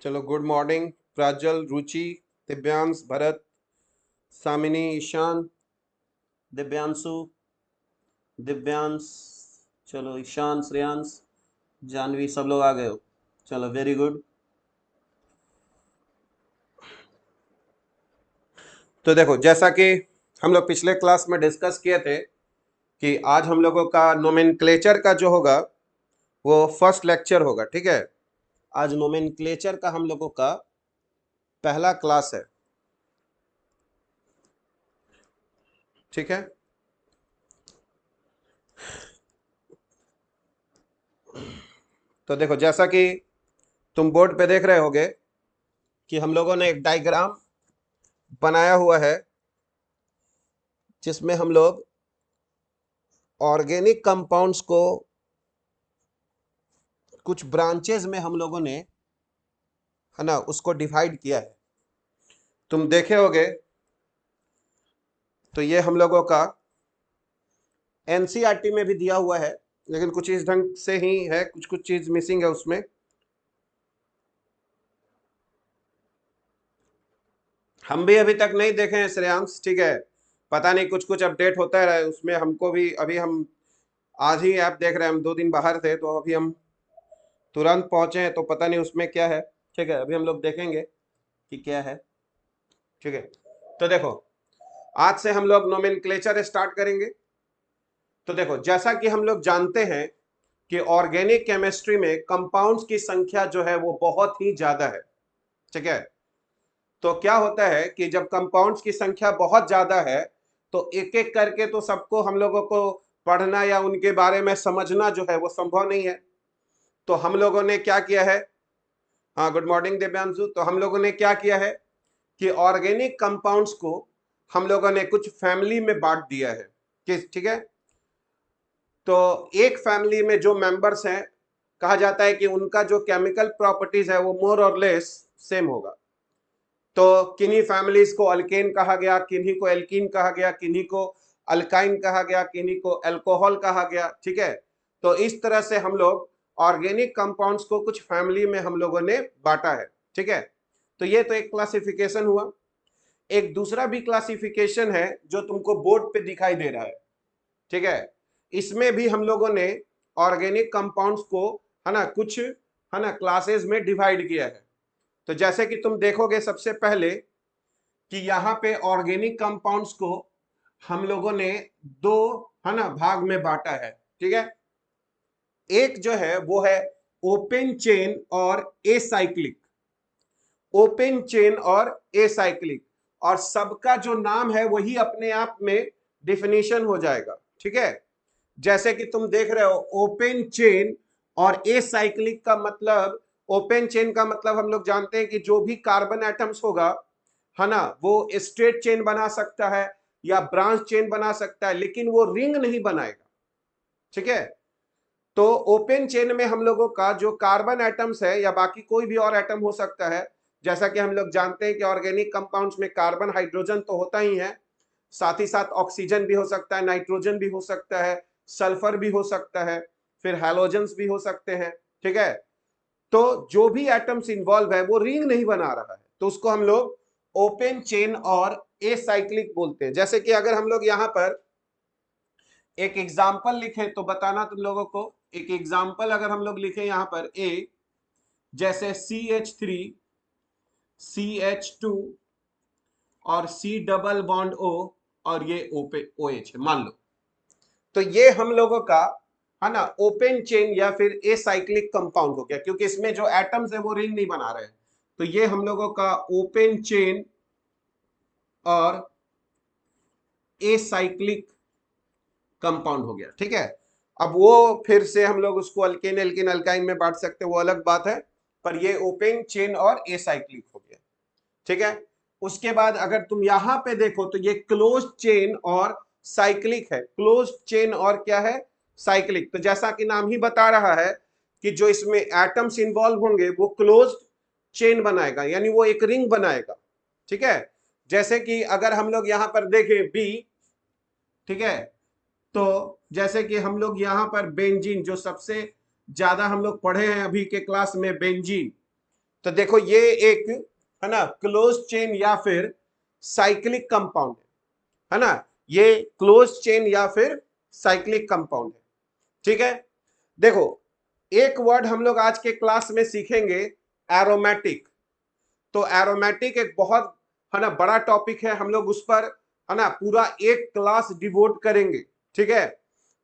चलो, good morning प्राजल, रुचि, दिव्यांश, भरत, सामिनी, ईशान, दिव्यांशु, दिव्यांश, चलो ईशान, श्रेयांश, जानवी, सब लोग आ गए हो। चलो, वेरी गुड। तो देखो, जैसा कि हम लोग पिछले क्लास में डिस्कस किए थे कि आज हम लोगों का नोमेनक्लेचर का जो होगा वो फर्स्ट लेक्चर होगा। ठीक है, आज नोमेनक्लेचर का हम लोगों का पहला क्लास है। ठीक है, तो देखो, जैसा कि तुम बोर्ड पे देख रहे होगे कि हम लोगों ने एक डायग्राम बनाया हुआ है जिसमें हम लोग ऑर्गेनिक कंपाउंड्स को कुछ ब्रांचेस में हम लोगों ने, है ना, उसको डिवाइड किया है। तुम देखे होगे तो ये हम लोगों का एनसीईआरटी में भी दिया हुआ है, लेकिन कुछ इस ढंग से ही है, कुछ कुछ चीज मिसिंग है उसमें। हम भी अभी तक नहीं देखे हैं श्रेयांश। ठीक है, पता नहीं, कुछ कुछ अपडेट होता है उसमें। हमको भी अभी, हम आज ही ऐप देख रहे हैं, हम 2 दिन बाहर थे तो अभी हम तुरंत पहुंचे हैं, तो पता नहीं उसमें क्या है। ठीक है, अभी हम लोग देखेंगे कि क्या है। ठीक है, तो देखो, आज से हम लोग नोमेनक्लेचर स्टार्ट करेंगे। तो देखो, जैसा कि हम लोग जानते हैं कि ऑर्गेनिक केमिस्ट्री में कंपाउंड्स की संख्या जो है वो बहुत ही ज्यादा है। ठीक है, तो क्या होता है कि जब कंपाउंड्स की संख्या बहुत ज्यादा है तो एक एक करके तो सबको हम लोगों को पढ़ना या उनके बारे में समझना जो है वो संभव नहीं है। तो हम लोगों ने क्या किया है, हाँ, गुड मॉर्निंग दिव्यांशु। तो हम लोगों ने क्या किया है कि ऑर्गेनिक कंपाउंड्स को हम लोगों ने कुछ फैमिली में बांट दिया है। किस, ठीक है, तो एक फैमिली में जो मेंबर्स हैं, कहा जाता है कि उनका जो केमिकल प्रॉपर्टीज है वो मोर और लेस सेम होगा। तो किन्हीं फैमिलीज को अल्केन कहा गया, किन्हीं को एल्कीन कहा गया, किन्हीं को अल्काइन कहा गया, किन्हीं को अल्कोहल कहा गया। ठीक है, तो इस तरह से हम लोग ऑर्गेनिक कंपाउंड्स को कुछ फैमिली में हम लोगों ने बांटा है। ठीक है, तो ये तो एक क्लासिफिकेशन हुआ। एक दूसरा भी क्लासिफिकेशन है जो तुमको बोर्ड पे दिखाई दे रहा है। ठीक है, इसमें भी हम लोगों ने ऑर्गेनिक कंपाउंड्स को, है ना, कुछ, है ना, क्लासेस में डिवाइड किया है। तो जैसे कि तुम देखोगे सबसे पहले कि यहाँ पे ऑर्गेनिक कंपाउंड्स को हम लोगों ने दो, है ना, भाग में बांटा है। ठीक है, एक जो है वो है ओपन चेन और एसाइक्लिक। ओपन चेन और एसाइक्लिक, और सबका जो नाम है वही अपने आप में डिफिनीशन हो जाएगा। ठीक है, जैसे कि तुम देख रहे हो ओपन चेन और एसाइक्लिक का मतलब, ओपन चेन का मतलब हम लोग जानते हैं कि जो भी कार्बन एटम्स होगा, है ना, वो स्ट्रेट चेन बना सकता है या ब्रांच चेन बना सकता है, लेकिन वो रिंग नहीं बनाएगा। ठीक है, तो ओपन चेन में हम लोगों का जो कार्बन एटम्स है या बाकी कोई भी और एटम हो सकता है, जैसा कि हम लोग जानते हैं कि ऑर्गेनिक कंपाउंड्स में कार्बन, हाइड्रोजन तो होता ही है, साथ ही साथ ऑक्सीजन भी हो सकता है, नाइट्रोजन भी हो सकता है, सल्फर भी हो सकता है, फिर हैलोजेंस भी हो सकते हैं। ठीक है, तो जो भी एटम्स इन्वॉल्व है वो रिंग नहीं बना रहा है, तो उसको हम लोग ओपन चेन और एसाइक्लिक बोलते हैं। जैसे कि अगर हम लोग यहाँ पर एक एग्जाम्पल लिखें तो बताना तुम लोगों को। एक एग्जाम्पल अगर हम लोग लिखें यहाँ पर ए, जैसे CH3, CH2 और C डबल बॉन्ड O, और ये OH है मान लो, तो ये हम लोगों का, है ना, ओपन चेन या फिर एसाइक्लिक कंपाउंड हो गया, क्योंकि इसमें जो एटम्स है वो रिंग नहीं बना रहे हैं। तो ये हम लोगों का ओपन चेन और एसाइक्लिक कंपाउंड हो गया। ठीक है, अब वो फिर से हम लोग उसको अल्केन, एल्किन, अल्काइन में बांट सकते हैं, वो अलग बात है, पर ये ओपन चेन और एसाइक्लिक हो गया। ठीक है, उसके बाद अगर तुम यहां पे देखो तो ये क्लोज चेन और साइक्लिक है। क्लोज चेन और क्या है, साइक्लिक। तो जैसा कि नाम ही बता रहा है कि जो इसमें एटम्स इंवॉल्व होंगे वो क्लोज चेन बनाएगा, यानी वो एक रिंग बनाएगा। ठीक है, जैसे कि अगर हम लोग यहां पर देखें बी, ठीक है, तो जैसे कि हम लोग यहां पर बेंजीन, जो सबसे ज्यादा हम लोग पढ़े हैं अभी के क्लास में, बेंजीन, तो देखो ये एक है ना क्लोज चेन या फिर साइक्लिक कंपाउंड है ना, ये क्लोज चेन या फिर साइक्लिक कंपाउंड है। ठीक है, देखो एक वर्ड हम लोग आज के क्लास में सीखेंगे, एरोमेटिक। तो एरोमेटिक एक बहुत है ना बड़ा टॉपिक है, हम लोग उस पर है ना पूरा एक क्लास डिवोट करेंगे। ठीक है,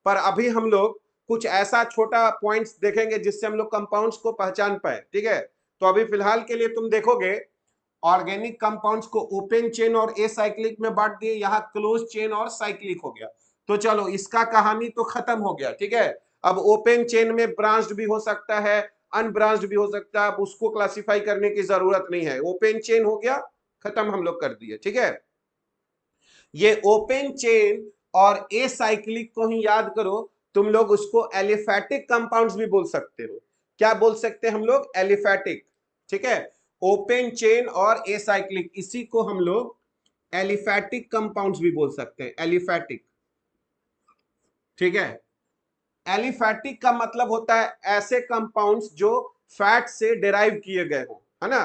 पर अभी हम लोग कुछ ऐसा छोटा पॉइंट्स देखेंगे जिससे हम लोग कंपाउंड्स को पहचान पाए। ठीक है, तो अभी फिलहाल के लिए तुम देखोगे ऑर्गेनिक कंपाउंड्स को ओपन चेन और एसाइक्लिक में बांट दिए, यहाँ क्लोज चेन और साइक्लिक हो गया। तो चलो इसका कहानी तो खत्म हो गया। ठीक है, अब ओपन चेन में ब्रांच्ड भी हो सकता है, अनब्रांच्ड भी हो सकता है, अब उसको क्लासिफाई करने की जरूरत नहीं है। ओपन चेन हो गया, खत्म, हम लोग कर दिए। ठीक है, ये ओपन चेन और एसाइक्लिक को ही याद करो, तुम लोग उसको एलिफैटिक कंपाउंड्स भी बोल सकते हो। क्या बोल सकते हैं हम लोग? एलिफैटिक। ठीक है, ओपन चेन और एसाइक्लिक, इसी को हम लोग एलिफैटिक कंपाउंड्स भी बोल सकते हैं, एलिफैटिक। ठीक है, एलिफैटिक का मतलब होता है ऐसे कंपाउंड्स जो फैट से डिराइव किए गए हो, है ना,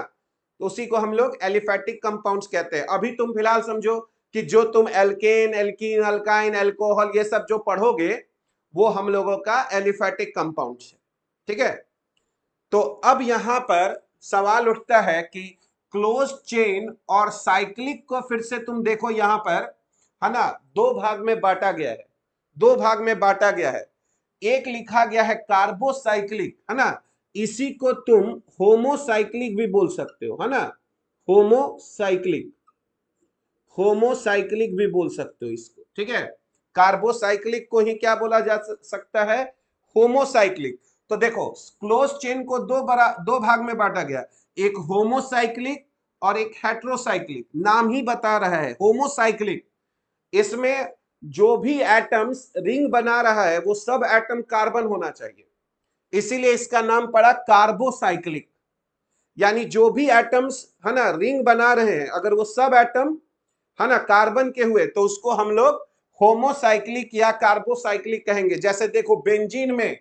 तो उसी को हम लोग एलिफैटिक कंपाउंड्स कहते हैं। अभी तुम फिलहाल समझो कि जो तुम एल्केन, एल्कीन, अल्काइन, अल्कोहल ये सब जो पढ़ोगे वो हम लोगों का एलिफैटिक कंपाउंड्स है। ठीक है, तो अब यहां पर सवाल उठता है कि क्लोज चेन और साइक्लिक को फिर से तुम देखो, यहां पर है ना दो भाग में बांटा गया है, दो भाग में बांटा गया है। एक लिखा गया है कार्बोसाइक्लिक, है ना, इसी को तुम होमोसाइक्लिक भी बोल सकते हो, है ना, होमोसाइक्लिक, होमोसाइक्लिक भी बोल सकते हो इसको। ठीक है, कार्बोसाइक्लिक को ही क्या बोला जा सकता है? होमोसाइक्लिक। तो देखो क्लोज चेन को दो भाग में बांटा गया, एक होमोसाइक्लिक और एक हेट्रोसाइक्लिक। नाम ही बता रहा है होमोसाइक्लिक, इसमें जो भी एटम्स रिंग बना रहा है वो सब एटम कार्बन होना चाहिए, इसीलिए इसका नाम पड़ा कार्बोसाइक्लिक। यानी जो भी एटम्स है ना रिंग बना रहे हैं, अगर वो सब एटम है ना कार्बन के हुए तो उसको हम लोग होमोसाइक्लिक या कार्बोसाइक्लिक कहेंगे। जैसे देखो बेंजीन में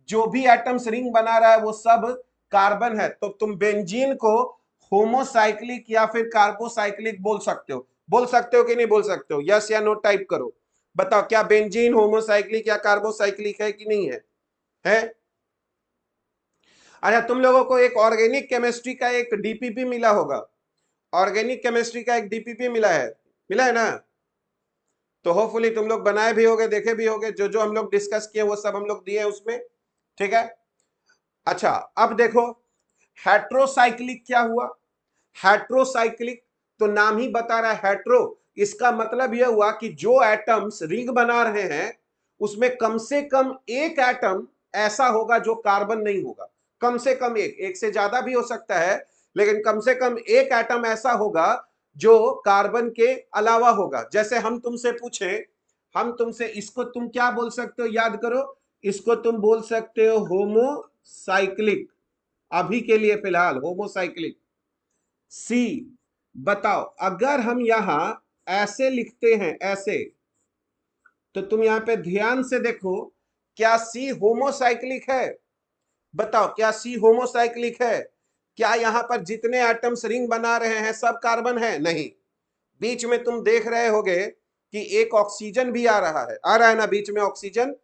जो भी एटम्स रिंग बना रहा है वो सब कार्बन है, तो तुम बेंजीन को होमोसाइक्लिक या फिर कार्बोसाइक्लिक बोल सकते हो कि नहीं बोल सकते हो? यस या नो टाइप करो, बताओ क्या बेंजीन होमोसाइक्लिक या कार्बोसाइक्लिक है कि नहीं है? है? अच्छा, तुम लोगों को एक ऑर्गेनिक केमिस्ट्री का एक डीपीपी मिला होगा, ऑर्गेनिक केमिस्ट्री का एक डीपीपी मिला है ना, तो होपफुली तुम लोग बनाए भी होगे, देखे भी होगे, जो जो हम लोग डिस्कस किए वो सब हम लोग दिए उसमें। ठीक है, अच्छा अब देखो हेट्रोसाइक्लिक क्या हुआ? हेट्रोसाइक्लिक तो नाम ही बता रहा है हेट्रो, इसका मतलब यह हुआ कि जो एटम्स रिंग बना रहे हैं उसमें कम से कम एक एटम ऐसा होगा जो कार्बन नहीं होगा। कम से कम एक, एक से ज्यादा भी हो सकता है, लेकिन कम से कम एक एटम ऐसा होगा जो कार्बन के अलावा होगा। जैसे हम तुमसे पूछे, हम तुमसे इसको तुम क्या बोल सकते हो, याद करो, इसको तुम बोल सकते हो होमोसाइक्लिक, अभी के लिए फिलहाल होमोसाइक्लिक। सी, बताओ अगर हम यहां ऐसे लिखते हैं ऐसे, तो तुम यहां पे ध्यान से देखो, क्या सी होमोसाइक्लिक है? बताओ क्या सी होमोसाइक्लिक है? क्या यहां पर जितने एटम्स रिंग बना रहे हैं सब कार्बन है? नहीं, बीच में तुम देख रहे होगे कि एक ऑक्सीजन भी आ रहा है ना बीच में ऑक्सीजन,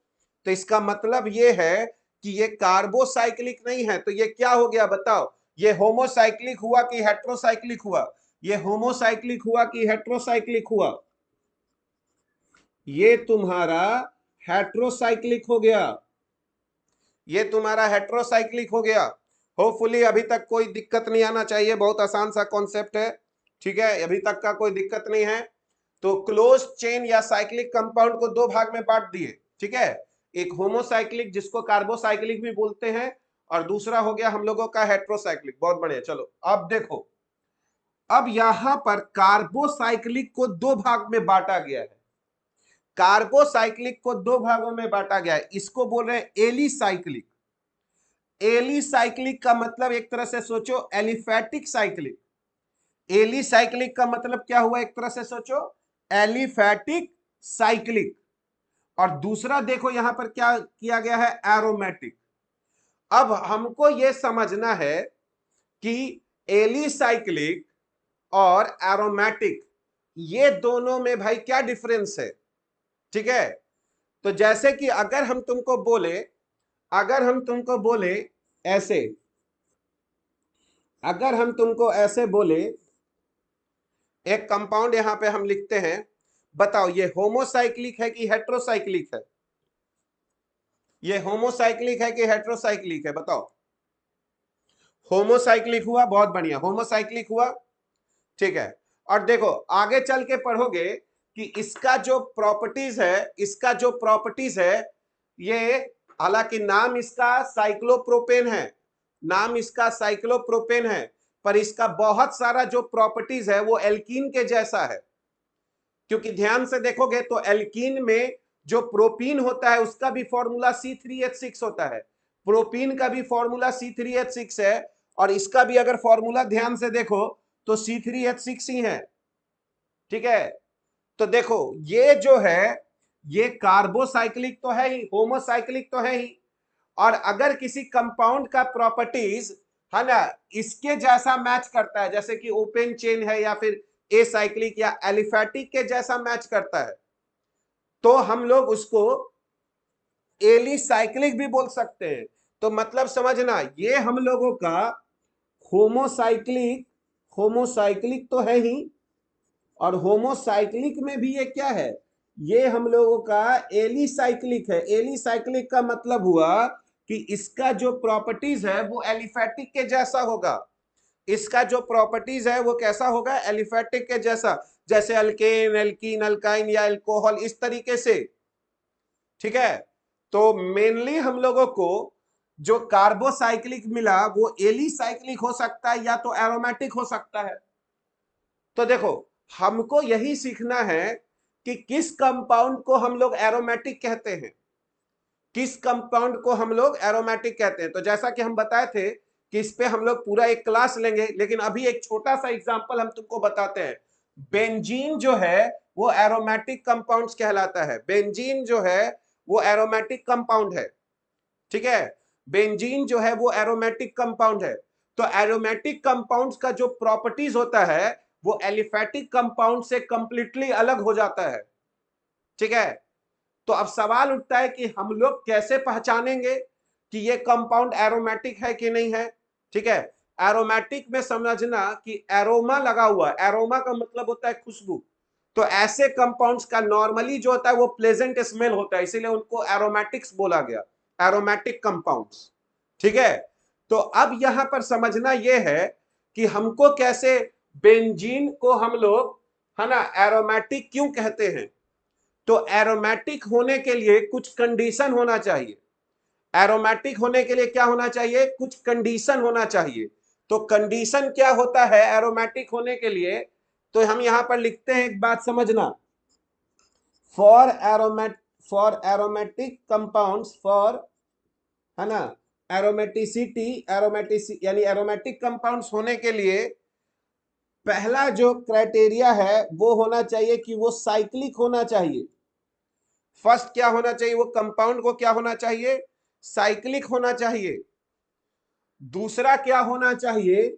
तो इसका मतलब ये है कि ये कार्बोसाइक्लिक नहीं है। तो ये क्या हो गया बताओ, ये होमोसाइक्लिक हुआ कि हेट्रोसाइक्लिक हुआ? ये होमोसाइक्लिक हुआ कि हेट्रोसाइक्लिक हुआ? ये तुम्हारा हेट्रोसाइक्लिक हो गया, ये तुम्हारा हेट्रोसाइक्लिक हो गया। होपफुली अभी तक कोई दिक्कत नहीं आना चाहिए, बहुत आसान सा कॉन्सेप्ट है। ठीक है, अभी तक का कोई दिक्कत नहीं है। तो क्लोज चेन या साइक्लिक कंपाउंड को दो भाग में बांट दिए। ठीक है, एक होमोसाइक्लिक जिसको कार्बोसाइक्लिक भी बोलते हैं, और दूसरा हो गया हम लोगों का हेट्रोसाइक्लिक। बहुत बढ़िया, चलो अब देखो, अब यहां पर कार्बोसाइक्लिक को दो भाग में बांटा गया है, कार्बोसाइक्लिक को दो भागों में बांटा गया है, इसको बोल रहे हैं एलिसाइक्लिक। एलिसाइक्लिक का मतलब एक तरह से सोचो एलिफैटिक साइक्लिक, एलिसाइक्लिक का मतलब क्या हुआ, एक तरह से सोचो एलिफैटिक साइक्लिक। और दूसरा देखो यहां पर क्या किया गया है, एरोमेटिक। अब हमको यह समझना है कि एलिसाइक्लिक और एरोमेटिक, ये दोनों में भाई क्या डिफरेंस है? ठीक है, तो जैसे कि अगर हम तुमको बोले ऐसे, अगर हम तुमको ऐसे बोले, एक कंपाउंड यहां पे हम लिखते हैं, बताओ ये होमोसाइक्लिक है कि हेट्रोसाइक्लिक है? ये होमोसाइक्लिक है कि हेट्रोसाइक्लिक है? बताओ। होमोसाइक्लिक हुआ, बहुत बढ़िया, होमोसाइक्लिक हुआ। ठीक है, और देखो आगे चल के पढ़ोगे कि इसका जो प्रॉपर्टीज है, ये हालांकि नाम इसका साइक्लोप्रोपेन है, नाम इसका साइक्लोप्रोपेन है, पर इसका बहुत सारा जो प्रॉपर्टीज है वो एल्कीन के जैसा है। क्योंकि ध्यान से देखोगे तो एल्कीन में जो प्रोपीन होता है उसका भी फॉर्मूला C3H6 होता है, प्रोपीन का भी फॉर्मूला C3H6 है, और इसका भी अगर फॉर्मूला ध्यान से देखो तो C3H6 ही है। ठीक है, तो देखो ये जो है ये कार्बोसाइक्लिक तो है ही, होमोसाइक्लिक तो है ही, और अगर किसी कंपाउंड का प्रॉपर्टीज है ना इसके जैसा मैच करता है, जैसे कि ओपन चेन है या फिर एसाइक्लिक या एलिफैटिक के जैसा मैच करता है, तो हम लोग उसको एलिसाइक्लिक भी बोल सकते हैं। तो मतलब समझना, ये हम लोगों का होमोसाइक्लिक, होमोसाइक्लिक तो है ही, और होमोसाइक्लिक में भी ये क्या है, ये हम लोगों का एलिसाइक्लिक है। एलिसाइक्लिक का मतलब हुआ कि इसका जो प्रॉपर्टीज है वो एलिफैटिक के जैसा होगा, इसका जो प्रॉपर्टीज है वो कैसा होगा, एलिफैटिक के जैसा, जैसे अल्केन, एल्कीन, अल्काइन या अल्कोहल, इस तरीके से। ठीक है, तो मेनली हम लोगों को जो कार्बोसाइक्लिक मिला वो एलिसाइक्लिक हो सकता है या तो एरोमेटिक हो सकता है। तो देखो हमको यही सीखना है कि किस कंपाउंड को हम लोग एरोमेटिक कहते हैं, किस कंपाउंड को हम लोग एरोमेटिक कहते हैं। तो जैसा कि हम बताए थे कि इस पे हम लोग पूरा एक क्लास लेंगे, लेकिन अभी एक छोटा सा एग्जांपल हम तुमको बताते हैं। बेंजीन जो है वो एरोमेटिक कंपाउंड्स कहलाता है, बेंजीन जो है वो एरोमेटिक कंपाउंड है। ठीक है, बेंजीन जो है वो एरोमेटिक कंपाउंड है। तो एरोमेटिक कंपाउंड्स का जो प्रॉपर्टीज होता है वो एलिफैटिक कंपाउंड से कंप्लीटली अलग हो जाता है। ठीक है, तो अब सवाल उठता है कि हम लोग कैसे पहचानेंगे कि ये कंपाउंड एरोमेटिक है कि नहीं है। ठीक है, एरोमेटिक में समझना कि एरोमा लगा हुआ, एरोमा का मतलब होता है खुशबू, तो ऐसे कंपाउंड्स का नॉर्मली जो होता है वो प्लेजेंट स्मेल होता है, इसीलिए उनको एरोमेटिक्स बोला गया, एरोमेटिक कंपाउंड्स। ठीक है, तो अब यहां पर समझना यह है कि हमको कैसे बेंजीन को हम लोग है ना एरोमेटिक क्यों कहते हैं। तो एरोमेटिक होने के लिए कुछ कंडीशन होना चाहिए, एरोमेटिक होने के लिए क्या होना चाहिए, कुछ कंडीशन होना चाहिए। तो कंडीशन क्या होता है एरोमेटिक होने के लिए, तो हम यहां पर लिखते हैं, एक बात समझना, फॉर एरोमेटिक कंपाउंड्स, फॉर है ना एरोमेटिसिटी, यानी एरोमेटिक कंपाउंड्स होने के लिए पहला जो क्राइटेरिया है वो होना चाहिए कि वो साइक्लिक होना चाहिए। फर्स्ट क्या होना चाहिए, वो कंपाउंड को क्या होना चाहिए, साइक्लिक होना चाहिए। दूसरा क्या होना चाहिए,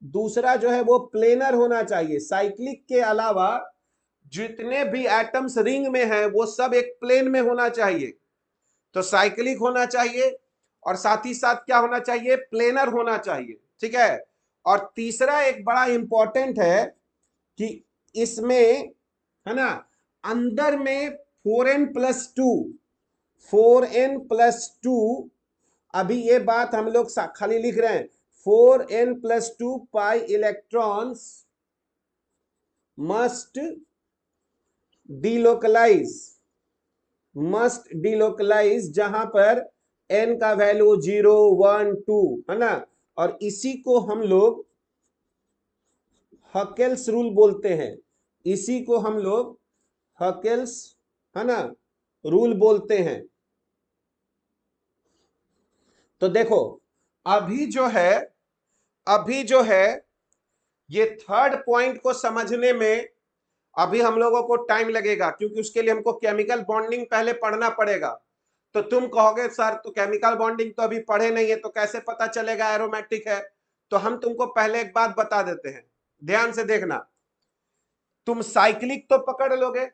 दूसरा जो है वो प्लेनर होना चाहिए। साइक्लिक के अलावा जितने भी एटम्स रिंग में हैं वो सब एक प्लेन में होना चाहिए। तो साइक्लिक होना चाहिए, और साथ ही साथ क्या होना चाहिए, प्लेनर होना चाहिए। ठीक है, और तीसरा एक बड़ा इंपॉर्टेंट है कि इसमें है ना अंदर में 4n+2, 4n+2, अभी ये बात हम लोग खाली लिख रहे हैं, 4n+2 pi electrons must delocalise, must delocalise, जहां पर n का वैल्यू 0, 1, 2 है ना, और इसी को हम लोग हकेल्स रूल बोलते हैं, इसी को हम लोग हकेल्स है ना रूल बोलते हैं। तो देखो अभी जो है, अभी जो है ये थर्ड पॉइंट को समझने में अभी हम लोगों को टाइम लगेगा, क्योंकि उसके लिए हमको केमिकल बॉन्डिंग पहले पढ़ना पड़ेगा। तो तुम कहोगे सर तो केमिकल बॉन्डिंग तो अभी पढ़े नहीं है, तो कैसे पता चलेगा एरोमेटिक है। तो हम तुमको पहले एक बात बता देते हैं, ध्यान से देखना। तुम साइक्लिक तो पकड़ लोगे,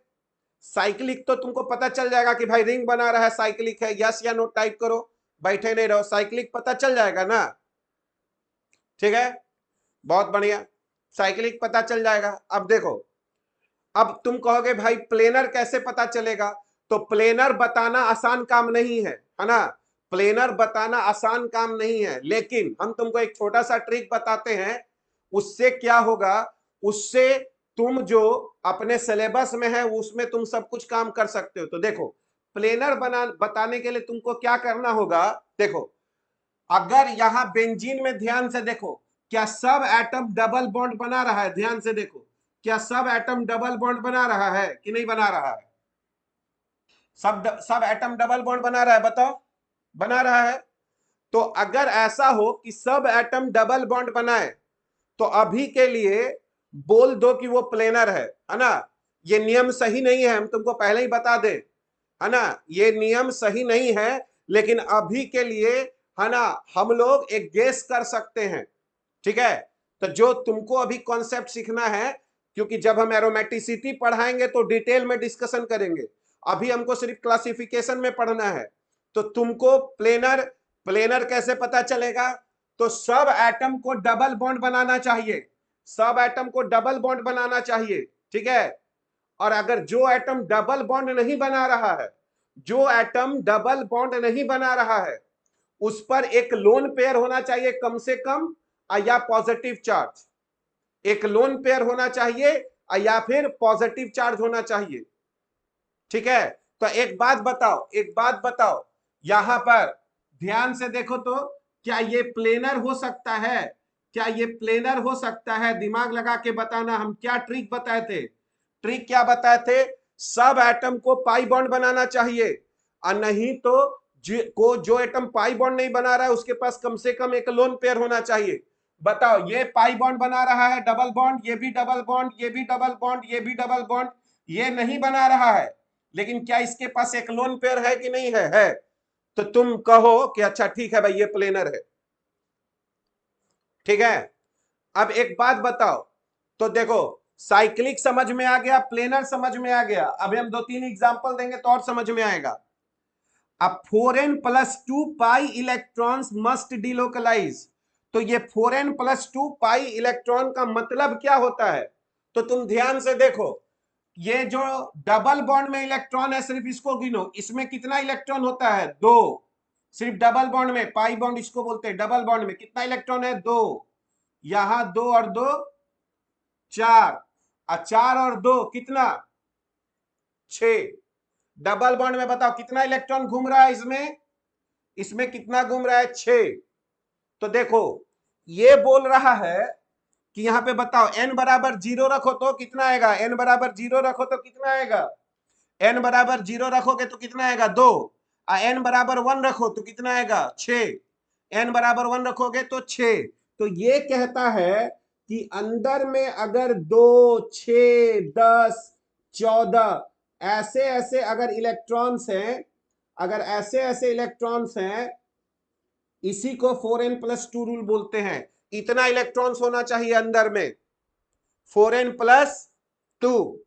साइक्लिक तो तुमको पता चल जाएगा कि भाई रिंग बना रहा है, साइक्लिक है, यस या नो टाइप करो, बैठे नहीं रहो, साइक्लिक पता चल जाएगा ना। ठीक है, बहुत बढ़िया, साइक्लिक पता चल जाएगा। अब देखो, अब तुम कहोगे भाई प्लेनर कैसे पता चलेगा, तो प्लेनर बताना आसान काम नहीं है ना, प्लेनर बताना आसान काम नहीं है, लेकिन हम तुमको एक छोटा सा ट्रिक बताते हैं, उससे क्या होगा, उससे तुम जो अपने सिलेबस में है उसमें तुम सब कुछ काम कर सकते हो। तो देखो, प्लेनर बताने के लिए तुमको क्या करना होगा, देखो अगर यहां बेंजीन में ध्यान से देखो, क्या सब एटम डबल बॉन्ड बना रहा है, ध्यान से देखो, क्या सब एटम डबल बॉन्ड बना रहा है कि नहीं बना रहा है, सब एटम डबल बॉन्ड बना रहा है, बताओ बना रहा है। तो अगर ऐसा हो कि सब एटम डबल बॉन्ड बनाए, तो अभी के लिए बोल दो कि वो प्लेनर है ना। ये नियम सही नहीं है, हम तुमको पहले ही बता दें, है ना, ये नियम सही नहीं है, लेकिन अभी के लिए है ना हम लोग एक गेस कर सकते हैं। ठीक है, तो जो तुमको अभी कॉन्सेप्ट सीखना है, क्योंकि जब हम एरोमेटिसिटी पढ़ाएंगे तो डिटेल में डिस्कशन करेंगे, अभी हमको सिर्फ क्लासिफिकेशन में पढ़ना है। तो तुमको प्लेनर प्लेनर कैसे पता चलेगा, तो सब एटम को डबल बॉन्ड बनाना चाहिए, सब एटम को डबल बॉन्ड बनाना चाहिए। ठीक है, और अगर जो एटम डबल बॉन्ड नहीं बना रहा है, जो एटम डबल बॉन्ड नहीं बना रहा है, उस पर एक लोन पेयर होना चाहिए कम से कम, या पॉजिटिव चार्ज, एक लोन पेयर होना चाहिए या फिर पॉजिटिव चार्ज होना चाहिए। ठीक है, तो एक बात बताओ, एक बात बताओ, यहां पर ध्यान से देखो, तो क्या ये प्लेनर हो सकता है, क्या ये प्लेनर हो सकता है, दिमाग लगा के बताना। हम क्या ट्रिक बताए थे, ट्रिक क्या बताए थे, सब एटम को पाई बॉन्ड बनाना चाहिए, और नहीं तो जो एटम पाई बॉन्ड नहीं बना रहा है उसके पास कम से कम एक लोन पेयर होना चाहिए। बताओ, ये पाई बॉन्ड बना रहा है डबल बॉन्ड, ये भी डबल बॉन्ड, ये भी डबल बॉन्ड, ये भी डबल बॉन्ड, ये नहीं बना रहा है, लेकिन क्या इसके पास एक लोन पेयर है कि नहीं है? तो तुम कहो कि अच्छा ठीक है भाई ये प्लेनर है। ठीक है, अब एक बात बताओ, तो देखो साइक्लिक समझ में आ गया, प्लेनर समझ में आ गया, अभी हम 2-3 एग्जांपल देंगे तो और समझ में आएगा। अब 4n+2 pi electrons must delocalise, तो ये 4n+2 पाई इलेक्ट्रॉन का मतलब क्या होता है, तो तुम ध्यान से देखो, ये जो डबल बॉन्ड में इलेक्ट्रॉन है सिर्फ इसको गिनो, इसमें कितना इलेक्ट्रॉन होता है, 2, सिर्फ डबल बॉन्ड में, पाई बॉन्ड इसको बोलते हैं, डबल बॉन्ड में कितना इलेक्ट्रॉन है, 2, यहां 2 और 2 4, और 4 और 2 कितना, 6, डबल बॉन्ड में बताओ कितना इलेक्ट्रॉन घूम रहा है इसमें, इसमें कितना घूम रहा है, 6। तो देखो ये बोल रहा है कि यहां पे बताओ n बराबर 0 रखो तो कितना आएगा, n बराबर 0 रखो तो कितना आएगा, n बराबर 0 रखोगे तो कितना आएगा, 2, n बराबर 1 रखो तो कितना आएगा, 6, n बराबर 1 रखोगे तो 6। तो ये कहता है कि अंदर में अगर 2, 6, 10, 14 ऐसे ऐसे अगर इलेक्ट्रॉन्स हैं, अगर ऐसे ऐसे इलेक्ट्रॉन्स हैं, इसी को 4n+2 रूल बोलते हैं, इतना इलेक्ट्रॉन्स होना चाहिए अंदर में, 4n+2।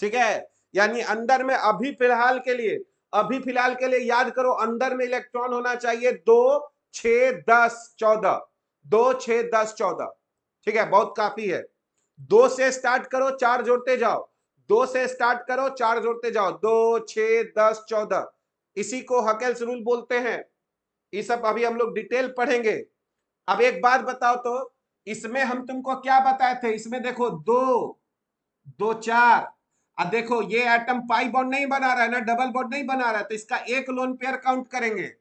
ठीक है, यानी अंदर में अभी फिलहाल के लिए, अभी फिलहाल के लिए याद करो, अंदर में इलेक्ट्रॉन होना चाहिए 2, 6, 10, 14, 2, 6, 10, 14। ठीक है, बहुत काफी है, 2 से स्टार्ट करो, 4 जोड़ते जाओ, 2 से स्टार्ट करो, 4 जोड़ते जाओ, 2, 6, 10, 14, इसी को हकेल्स रूल बोलते हैं। ये सब अभी हम लोग डिटेल पढ़ेंगे। अब एक बात बताओ, तो इसमें हम तुमको क्या बताए थे, इसमें देखो 2, 2, 4, अब देखो ये एटम पाई बॉन्ड नहीं बना रहा है ना, डबल बॉन्ड नहीं बना रहा है, तो इसका एक लोन पेयर काउंट करेंगे।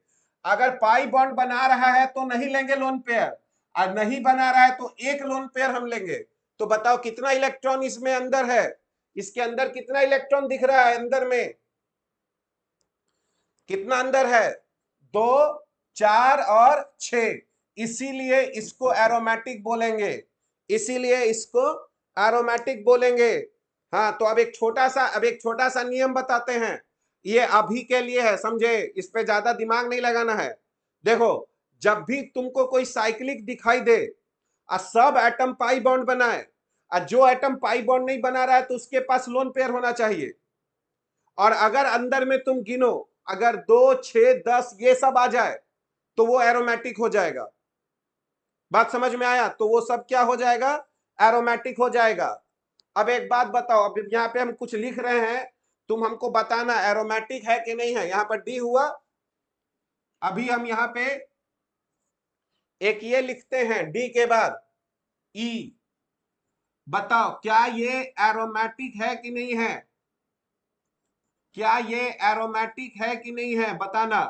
अगर पाई बॉन्ड बना रहा है तो नहीं लेंगे लोन पेयर, और नहीं बना रहा है तो एक लोन पेयर हम लेंगे। तो बताओ कितना इलेक्ट्रॉन इसमें अंदर है, इसके अंदर कितना इलेक्ट्रॉन दिख रहा है, अंदर में कितना अंदर है, 2, 4 और 6, इसीलिए इसको एरोमेटिक बोलेंगे, इसीलिए इसको एरोमेटिक बोलेंगे। हाँ, तो अब एक छोटा सा नियम बताते हैं, ये अभी के लिए है, समझे, इस पे ज्यादा दिमाग नहीं लगाना है। देखो, जब भी तुमको कोई साइक्लिक दिखाई दे और सब एटम पाई बॉन्ड बनाए, और जो एटम पाई बॉन्ड नहीं बना रहा है तो उसके पास लोन पेयर होना चाहिए। और अगर अंदर में तुम गिनो, अगर 2, 6, 10 ये सब आ जाए तो वो एरोमेटिक हो जाएगा। बात समझ में आया? तो वो सब क्या हो जाएगा? एरोमेटिक हो जाएगा। अब एक बात बताओ, अब यहाँ पे हम कुछ लिख रहे हैं, तुम हमको बताना एरोमेटिक है कि नहीं है। यहाँ पर डी हुआ, अभी हम यहाँ पे एक ये लिखते हैं डी के बाद ई। बताओ क्या ये एरोमेटिक है कि नहीं है? क्या ये एरोमेटिक है कि नहीं है? बताना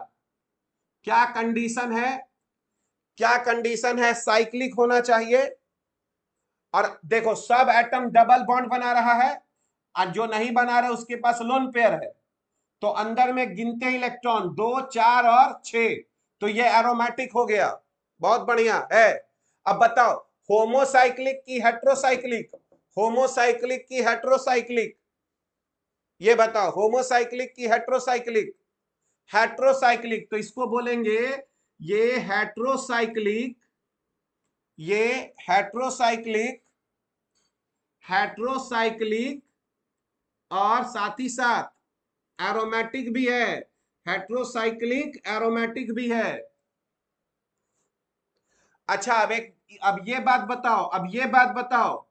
क्या कंडीशन है? क्या कंडीशन है? साइक्लिक होना चाहिए। और देखो सब एटम डबल बॉन्ड बना रहा है, और जो नहीं बना रहा उसके पास लोन पेयर है। तो अंदर में गिनते इलेक्ट्रॉन 2, 4 और 6, तो ये एरोमेटिक हो गया। बहुत बढ़िया है। अब बताओ होमोसाइक्लिक की हेट्रोसाइक्लिक? होमोसाइक्लिक की हेट्रोसाइक्लिक? ये बताओ होमोसाइक्लिक की हेट्रोसाइक्लिक? हेट्रोसाइक्लिक, तो इसको बोलेंगे ये हेट्रोसाइक्लिक, ये हेट्रोसाइक्लिक, हेट्रोसाइक्लिक और साथ ही साथ एरोमेटिक भी है। हेट्रोसाइक्लिक एरोमेटिक भी है। अच्छा अब ये बात बताओ, अब ये बात बताओ,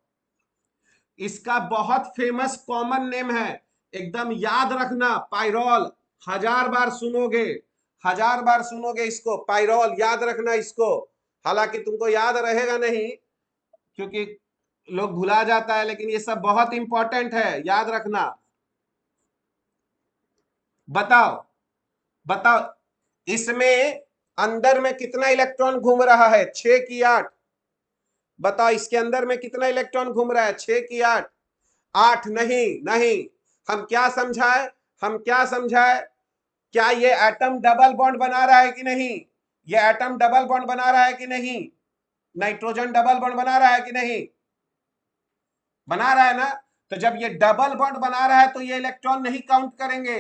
इसका बहुत फेमस कॉमन नेम है, एकदम याद रखना, पाइरोल। 1000 बार सुनोगे, 1000 बार सुनोगे इसको, पाइरोल याद रखना इसको। हालांकि तुमको याद रहेगा नहीं क्योंकि लोग भुला जाता है, लेकिन ये सब बहुत इंपॉर्टेंट है, याद रखना। बताओ बताओ इसमें अंदर में कितना इलेक्ट्रॉन घूम रहा है? 6 की 8? बताओ इसके अंदर में कितना इलेक्ट्रॉन घूम रहा है? 6 की 8? 8 नहीं, नहीं। हम क्या समझाए? हम क्या समझाए? क्या ये एटम डबल बॉन्ड बना रहा है कि नहीं? ये एटम डबल बॉन्ड बना रहा है कि नहीं? नाइट्रोजन डबल बॉन्ड बना रहा है कि नहीं? बना रहा है ना? तो जब ये डबल बॉन्ड बना रहा है तो ये इलेक्ट्रॉन नहीं काउंट करेंगे।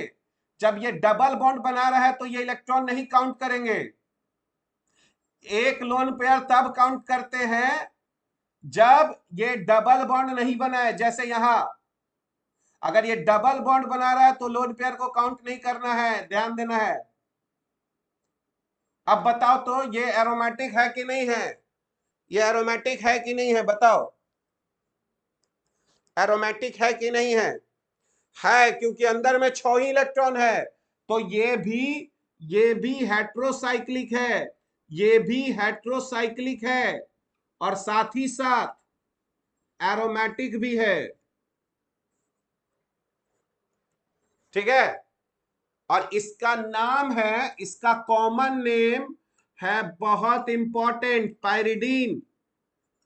जब ये डबल बॉन्ड बना रहा है तो ये इलेक्ट्रॉन नहीं काउंट करेंगे। एक लोन पेयर तब काउंट करते हैं जब ये डबल बॉन्ड नहीं बनाए। जैसे यहां अगर ये डबल बॉन्ड बना रहा है तो लोन पेयर को काउंट नहीं करना है, ध्यान देना है। अब बताओ तो ये एरोमेटिक है कि नहीं है? ये एरोमेटिक है कि नहीं है? बताओ एरोमेटिक है कि नहीं है? है, क्योंकि अंदर में 6 ही इलेक्ट्रॉन है। तो ये भी हेट्रोसाइक्लिक है, ये भी हेट्रोसाइक्लिक है और साथ ही साथ एरोमेटिक भी है। ठीक है? और इसका नाम है, इसका कॉमन नेम है, बहुत इंपॉर्टेंट, पाइरिडीन।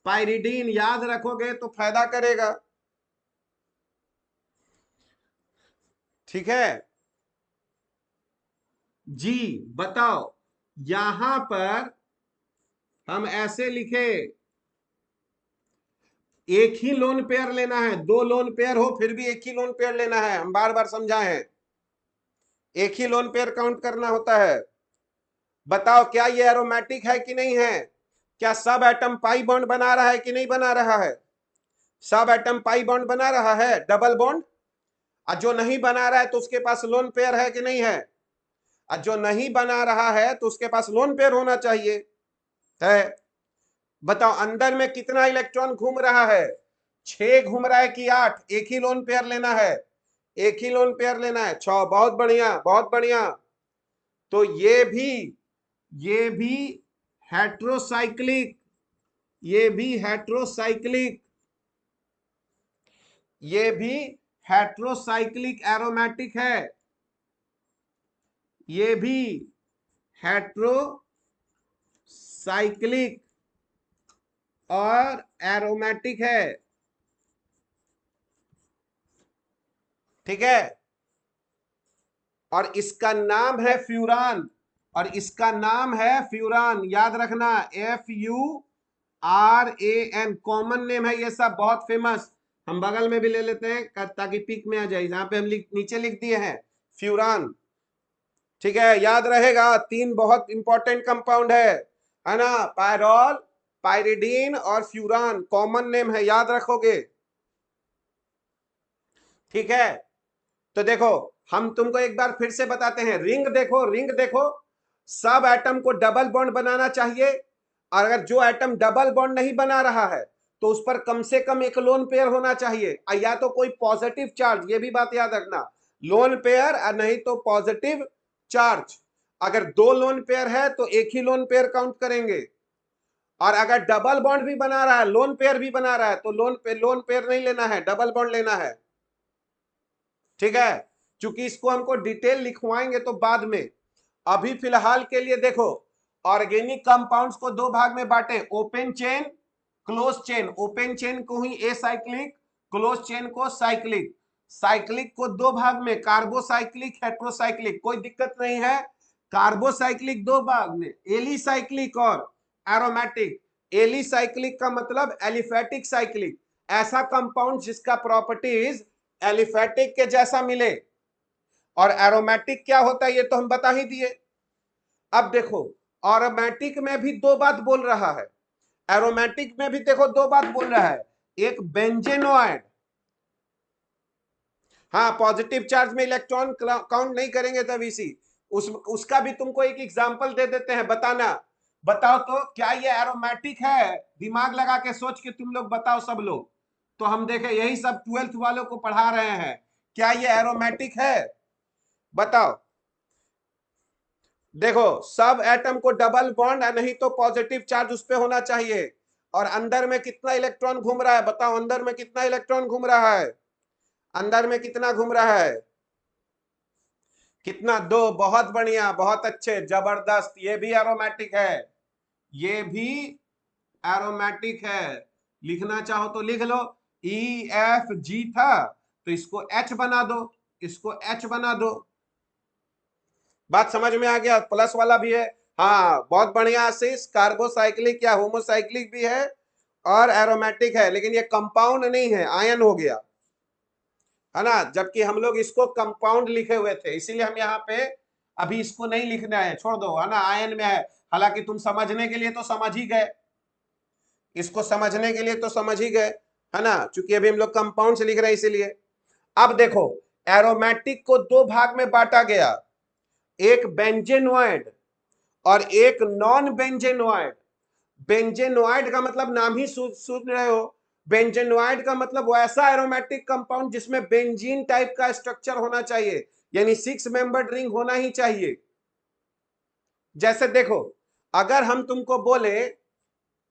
पाइरिडीन याद रखोगे तो फायदा करेगा। ठीक है जी? बताओ यहां पर हम ऐसे लिखे, एक ही लोन पेयर लेना है, 2 लोन पेयर हो फिर भी एक ही लोन पेयर लेना है। हम बार बार समझाए हैं, एक ही लोन पेयर काउंट करना होता है। बताओ क्या ये एरोमेटिक है कि नहीं है? क्या सब एटम पाई बॉन्ड बना रहा है कि नहीं बना रहा है? सब एटम पाई बॉन्ड बना रहा है, डबल बॉन्ड। और जो नहीं बना रहा है तो उसके पास लोन पेयर है कि नहीं है? और जो नहीं बना रहा है तो उसके पास लोन पेयर होना चाहिए, है। बताओ अंदर में कितना इलेक्ट्रॉन घूम रहा है? 6 घूम रहा है कि 8? एक ही लोन पेयर लेना है, एक ही लोन पेयर लेना है। 6, बहुत बढ़िया, बहुत बढ़िया। तो ये भी हेट्रोसाइक्लिक, ये भी हेट्रोसाइक्लिक, ये भी हेट्रोसाइक्लिक एरोमेटिक है, ये भी हेट्रोसाइक्लिक और एरोमेटिक है। ठीक है? और इसका नाम है फ्यूरान, और इसका नाम है फ्यूरान, याद रखना, FURAN, कॉमन नेम है ये सब, बहुत फेमस। हम बगल में भी ले लेते हैं ताकि पिक में आ जाए, जहां पे हम नीचे लिख दिए हैं फ्यूरान। ठीक है? याद रहेगा, 3 बहुत इंपॉर्टेंट कंपाउंड है। है ना, पायरॉल, पायरिडीन और फ्यूरान कॉमन नेम है, याद रखोगे, ठीक है। तो देखो, हम तुमको एक बार फिर से बताते हैं, रिंग देखो, रिंग देखो, सब एटम को डबल बॉन्ड बनाना चाहिए, और अगर जो एटम डबल बॉन्ड नहीं बना रहा है तो उस पर कम से कम एक लोन पेयर होना चाहिए, या तो कोई पॉजिटिव चार्ज, ये भी बात याद रखना, लोन पेयर और नहीं तो पॉजिटिव चार्ज। अगर दो लोन पेयर है तो एक ही लोन पेयर काउंट करेंगे, और अगर डबल बॉन्ड भी बना रहा है, लोन पेयर भी बना रहा है, तो लोन पेयर नहीं लेना है, डबल बॉन्ड लेना है, ठीक है। चूंकि इसको हमको डिटेल लिखवाएंगे तो बाद में, अभी फिलहाल के लिए देखो, ऑर्गेनिक कंपाउंड्स को दो भाग में बांटे, open chain, close chain. Open chain को ही एसाइक्लिक, क्लोज चेन को साइक्लिक। साइक्लिक को दो भाग में, कार्बोसाइक्लिक, हेट्रोसाइक्लिक, कोई दिक्कत नहीं है। कार्बोसाइक्लिक दो भाग में, एलिसाइक्लिक और एरोमेटिक। एलिसाइक्लिक का मतलब एलिफेटिक साइक्लिक, ऐसा कंपाउंड जिसका प्रॉपर्टीज एलिफेटिक के जैसा मिले। और एरोमेटिक क्या होता है ये तो हम बता ही दिए। अब देखो, एरोमेटिक में भी दो बात बोल रहा है, एरोमेटिक में भी देखो दो बात बोल रहा है, एक बेंजेनोइड, हाँ पॉजिटिव चार्ज में इलेक्ट्रॉन काउंट नहीं करेंगे तब इसी, उसका भी तुमको एक एग्जांपल दे देते हैं, बताना, बताओ तो क्या ये एरोमेटिक है, दिमाग लगा के सोच के तुम लोग बताओ सब लोग, तो हम देखें, यही सब 12th वालों को पढ़ा रहे हैं, क्या ये एरोमेटिक है, बताओ। देखो, सब एटम को डबल बॉन्ड नहीं तो पॉजिटिव चार्ज उस पे होना चाहिए, और अंदर में कितना इलेक्ट्रॉन घूम रहा है, बताओ अंदर में कितना इलेक्ट्रॉन घूम रहा है, अंदर में कितना घूम रहा है, कितना, दो, बहुत बढ़िया, बहुत अच्छे, जबरदस्त, ये भी एरोमेटिक है, ये भी एरोमेटिक है, लिखना चाहो तो लिख लो, EFG था तो इसको H बना दो, इसको H बना दो, बात समझ में आ गया, प्लस वाला भी है, हाँ बहुत बढ़िया आशीष, कार्बोसाइक्लिक या होमोसाइक्लिक भी है और एरोमेटिक है, लेकिन ये कंपाउंड नहीं है, आयन हो गया, है ना, जबकि हम लोग इसको कंपाउंड लिखे हुए थे, इसीलिए हम यहाँ पे अभी इसको नहीं लिखना है, छोड़ दो, है ना, आयन में है, हालांकि तुम समझने के लिए तो समझ ही गए, इसको समझने के लिए तो समझ ही गए, है ना, चूंकि अभी हम लोग कंपाउंड से लिख रहे हैं इसीलिए। अब देखो, एरोमेटिक को दो भाग में बांटा गया, एक बेंजेनोइड और एक नॉन बेंजेनोइड। बेंजेनोइड का मतलब नाम ही सुन रहे हो, बेंजेनोइड का मतलब वैसा एरोमेटिक कंपाउंड जिसमें बेंजीन टाइप का स्ट्रक्चर होना चाहिए, यानी 6 मेंबर्ड रिंग होना ही चाहिए। जैसे देखो, अगर हम तुमको बोले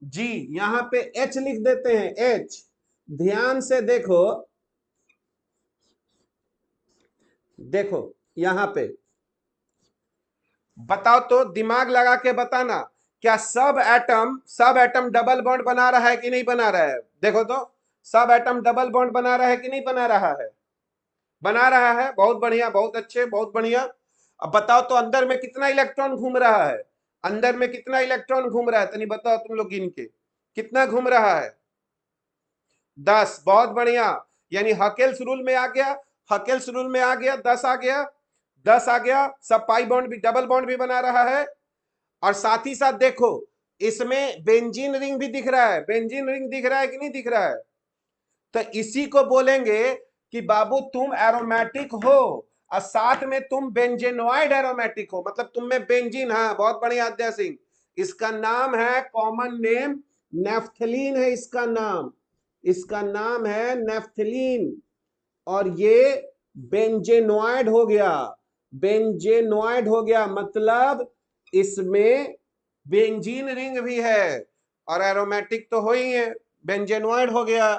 जी, यहां पे H लिख देते हैं, H, ध्यान से देखो, देखो यहां पे, बताओ तो, दिमाग लगा के बताना, क्या सब एटम डबल बॉन्ड बना रहा है कि नहीं बना रहा है, देखो तो, सब एटम डबल बॉन्ड बना रहा है कि नहीं बना रहा है, बना रहा है, बहुत बढ़िया, बहुत अच्छे, बहुत बढ़िया। अब बताओ तो अंदर में कितना इलेक्ट्रॉन घूम रहा है, अंदर में कितना इलेक्ट्रॉन घूम रहा है, तो नहीं बताओ तुम लोग गिन के, कितना घूम रहा है, 10, बहुत बढ़िया, यानी हकेल्स रूल में आ गया, हकेल्स रूल में आ गया, 10 आ गया, 10 आ गया, सब पाई बॉन्ड भी, डबल बॉन्ड भी बना रहा है, और साथ ही साथ देखो, इसमें बेंजीन रिंग भी दिख रहा है, बेंजीन रिंग दिख रहा है कि नहीं दिख रहा है, तो इसी को बोलेंगे कि बाबू तुम एरोमेटिक हो, और साथ में तुम बेंजेनोइड एरोमेटिक हो, मतलब तुम में बेंजीन, हाँ बहुत बढ़िया अध्यय सिंह, इसका नाम है, कॉमन नेम नेफ्थलीन है इसका नाम, इसका नाम है नेफ्थलीन, और ये बेंजेनोइड हो गया, बेंजेनोइड हो गया, मतलब इसमें बेंजीन रिंग भी है, और एरोमेटिक तो हो ही है, बेंजेनोइड हो गया,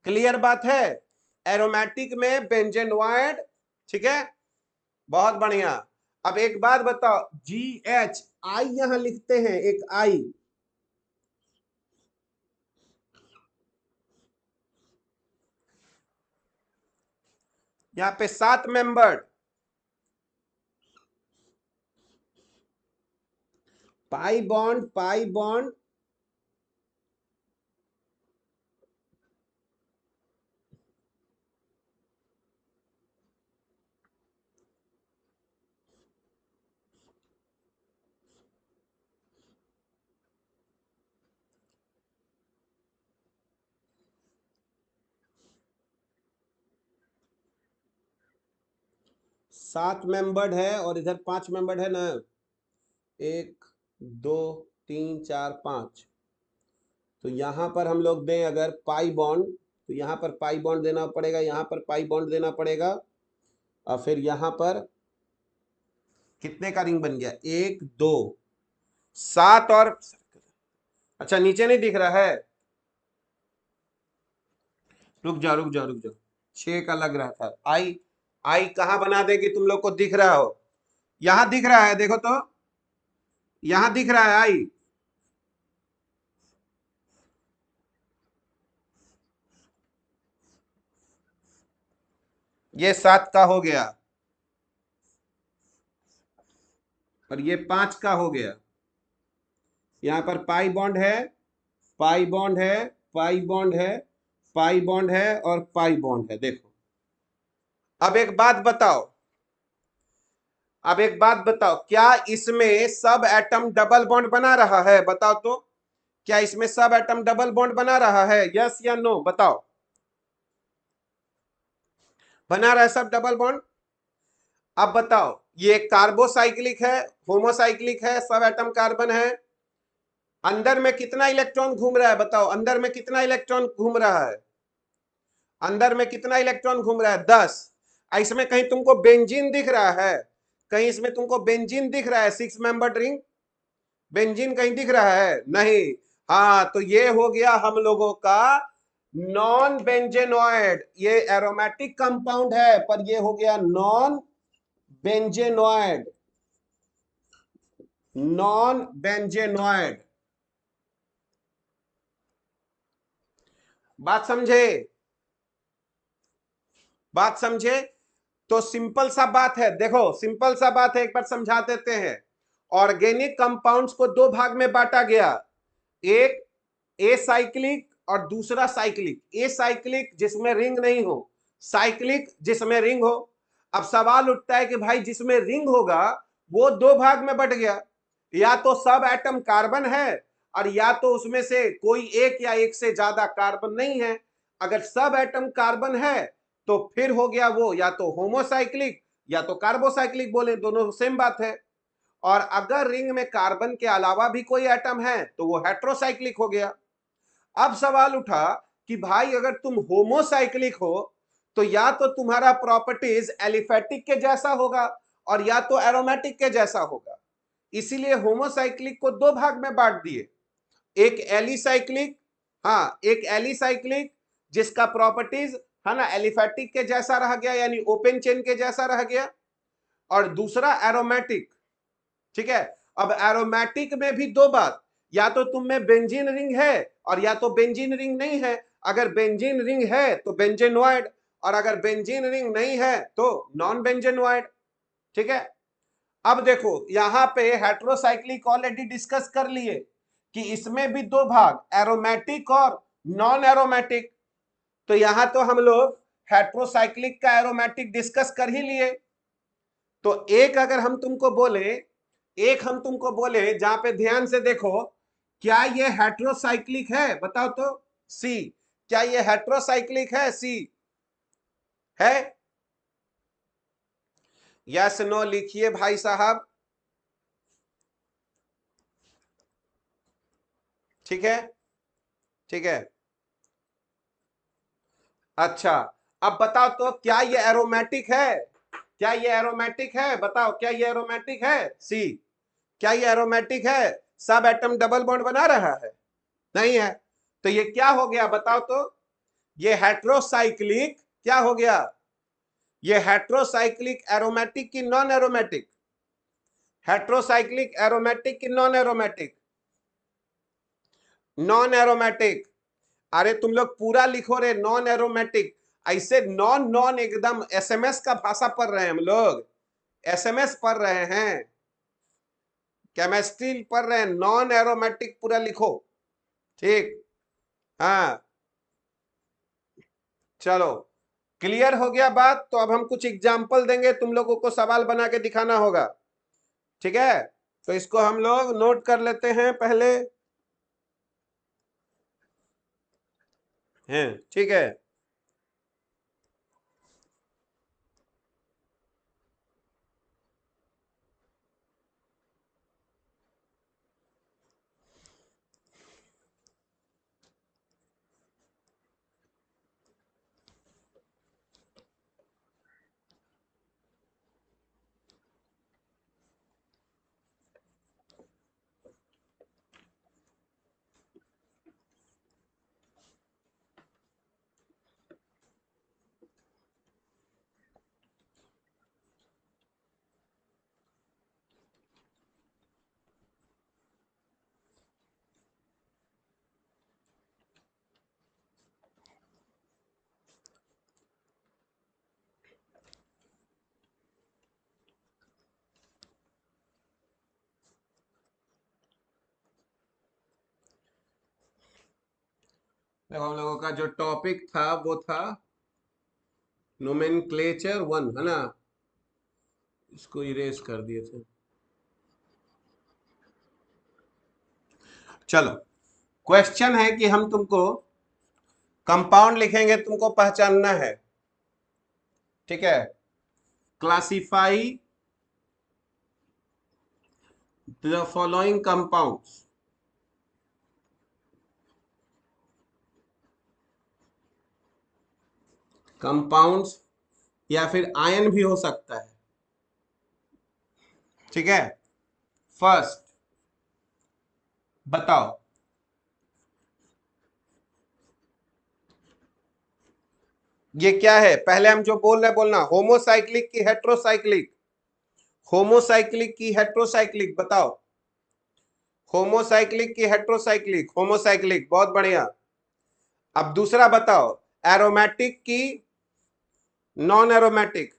क्लियर बात है, एरोमेटिक में बेंजेनोइड, ठीक है, बहुत बढ़िया। अब एक बात बताओ, GH, आई यहां लिखते हैं, एक आई, यहां पे 7 membered, pi bond, pi bond, 7 membered है और इधर 5 मेंबर्ड है ना, 1 2 3 4 5। तो यहाँ पर हम लोग दें अगर पाई बॉन्ड, तो यहाँ पर पाई बॉन्ड देना पड़ेगा, यहाँ पर पाई बॉन्ड देना पड़ेगा, और फिर यहाँ पर कितने का रिंग बन गया, 1 2 7 और, अच्छा नीचे नहीं दिख रहा है, रुक जाओ रुक जाओ रुक जाओ, 6 का लग रहा था। आई आई कहाँ बना देगी, तुम लोग को दिख रहा हो, यहां दिख रहा है, देखो तो यहां दिख रहा है आई, ये 7 का हो गया और ये 5 का हो गया। यहाँ पर पाई बॉन्ड है, पाई बॉन्ड है, पाई बॉन्ड है, पाई बॉन्ड है और पाई बॉन्ड है। देखो अब एक बात बताओ, अब एक बात बताओ, क्या इसमें सब एटम डबल बॉन्ड बना रहा है, बताओ तो, क्या इसमें सब एटम डबल बॉन्ड बना रहा है, यस या नो बताओ। बना रहा है सब डबल बॉन्ड। अब बताओ, ये कार्बोसाइक्लिक है, होमोसाइक्लिक है, सब एटम कार्बन है, अंदर में कितना इलेक्ट्रॉन घूम रहा है बताओ, अंदर में कितना इलेक्ट्रॉन घूम रहा है, अंदर में कितना इलेक्ट्रॉन घूम रहा है, 10। इसमें कहीं तुमको बेंजीन दिख रहा है, कहीं इसमें तुमको बेंजीन दिख रहा है, 6 मेंबर्ड रिंग, बेंजीन कहीं दिख रहा है नहीं। हाँ तो ये हो गया हम लोगों का नॉन बेंजेनॉइड, ये एरोमेटिक कंपाउंड है पर ये हो गया नॉन बेंजेनॉइड, नॉन बेंजेनॉइड। बात समझे, बात समझे। तो सिंपल सा बात है, देखो सिंपल सा बात है, एक बार समझा देते हैं। ऑर्गेनिक कंपाउंड्स को दो भाग में बांटा गया, एक ए साइक्लिक और दूसरा साइक्लिक। ए साइक्लिक जिसमें रिंग नहीं हो, साइक्लिक जिसमें रिंग हो। अब सवाल उठता है कि भाई जिसमें रिंग होगा वो दो भाग में बट गया, या तो सब एटम कार्बन है और या तो उसमें से कोई एक या एक से ज्यादा कार्बन नहीं है। अगर सब एटम कार्बन है तो फिर हो गया वो या तो होमोसाइक्लिक या तो कार्बोसाइक्लिक, बोले दोनों सेम बात है। और अगर रिंग में कार्बन के अलावा भी कोई एटम है तो वो हेट्रोसाइक्लिक हो गया। अब सवाल उठा कि भाई अगर तुम होमोसाइक्लिक हो तो या तो तुम्हारा प्रॉपर्टीज एलिफेटिक के जैसा होगा और या तो एरोमेटिक के जैसा होगा, इसीलिए होमोसाइक्लिक को दो भाग में बांट दिए, एक एलिसाइक्लिक, हाँ एक एलिसाइक्लिक जिसका प्रॉपर्टीज है ना एलिफेटिक के जैसा रह गया यानी ओपन चेन के जैसा रह गया, और दूसरा एरोमेटिक। ठीक है, अब एरोमेटिक में भी दो बात, या तो तुम में बेंजीन रिंग है और या तो बेंजीन रिंग नहीं है। अगर बेंजीन रिंग है तो बेंजेनॉइड, और अगर बेंजीन रिंग नहीं है तो नॉन बेंजेनॉइड। ठीक है, अब देखो यहां पे हेट्रोसाइक्लिक ऑलरेडी डिस्कस कर लिए कि इसमें भी दो भाग, एरोमेटिक और नॉन एरोमेटिक। तो यहां तो हम लोग हेट्रोसाइक्लिक का एरोमेटिक डिस्कस कर ही लिए। तो एक अगर हम तुमको बोले, एक हम तुमको बोले जहां पे ध्यान से देखो, क्या ये हेट्रोसाइक्लिक है बताओ तो, सी, क्या ये हेट्रोसाइक्लिक है, सी है, यस नो लिखिए भाई साहब। ठीक है, ठीक है, अच्छा अब बताओ तो क्या ये एरोमेटिक है, क्या ये एरोमेटिक है बताओ, क्या ये एरोमेटिक है, सी, क्या ये एरोमेटिक है, सब एटम डबल बॉन्ड बना रहा है, नहीं है। तो ये क्या हो गया बताओ तो, ये हेट्रोसाइक्लिक क्या हो गया, ये हेट्रोसाइक्लिक एरोमेटिक की नॉन एरोमेटिक, हेट्रोसाइक्लिक एरोमेटिक की नॉन एरोमेटिक, नॉन एरोमेटिक। अरे तुम लोग पूरा लिखो रे, नॉन एरोमेटिक, ऐसे नॉन नॉन एकदम एसएमएस का भाषा पढ़ रहे हैं हम लोग, एसएमएस पढ़ रहे हैं, केमिस्ट्री पढ़ रहे हैं, नॉन एरोमेटिक पूरा लिखो। ठीक, हाँ चलो क्लियर हो गया बात। तो अब हम कुछ एग्जाम्पल देंगे, तुम लोगों को सवाल बना के दिखाना होगा। ठीक है, तो इसको हम लोग नोट कर लेते हैं पहले, हैं ठीक है। देखो हम लोगों का जो टॉपिक था वो था नोमेनक्लेचर 1, है ना। इसको इरेज कर दिए थे। चलो, क्वेश्चन है कि हम तुमको कंपाउंड लिखेंगे, तुमको पहचानना है, ठीक है। Classify the following compounds. Compounds या फिर आयन भी हो सकता है, ठीक है। फर्स्ट बताओ, ये क्या है। पहले हम जो बोल रहे बोलना, होमोसाइक्लिक की हेट्रोसाइक्लिक, होमोसाइक्लिक की हेट्रोसाइक्लिक बताओ। होमोसाइक्लिक की हेट्रोसाइक्लिक, होमोसाइक्लिक, बहुत बढ़िया। अब दूसरा बताओ, एरोमेटिक की नॉन एरोमेटिक,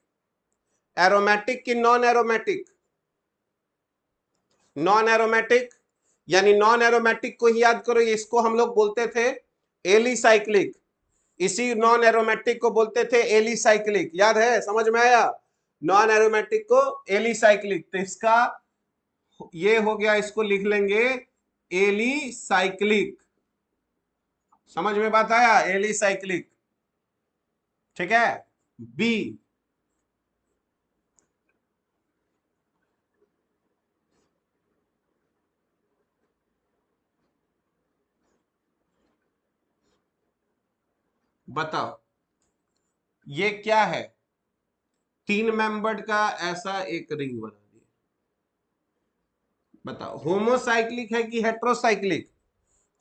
एरोमेटिक की नॉन एरोमेटिक, नॉन एरोमेटिक, यानी नॉन एरोमेटिक को ही याद करो, इसको हम लोग बोलते थे एलिसाइक्लिक, इसी नॉन एरोमेटिक को बोलते थे एलिसाइक्लिक, याद है, समझ में आया। नॉन एरोमेटिक को एलिसाइक्लिक, तो इसका ये हो गया, इसको लिख लेंगे एलिसाइक्लिक। समझ में बात आया, एलिसाइक्लिक, ठीक है। बी, बताओ ये क्या है। 3 मेंबर्ड का ऐसा एक रिंग बना दिया। बताओ होमोसाइक्लिक है कि हेट्रोसाइक्लिक।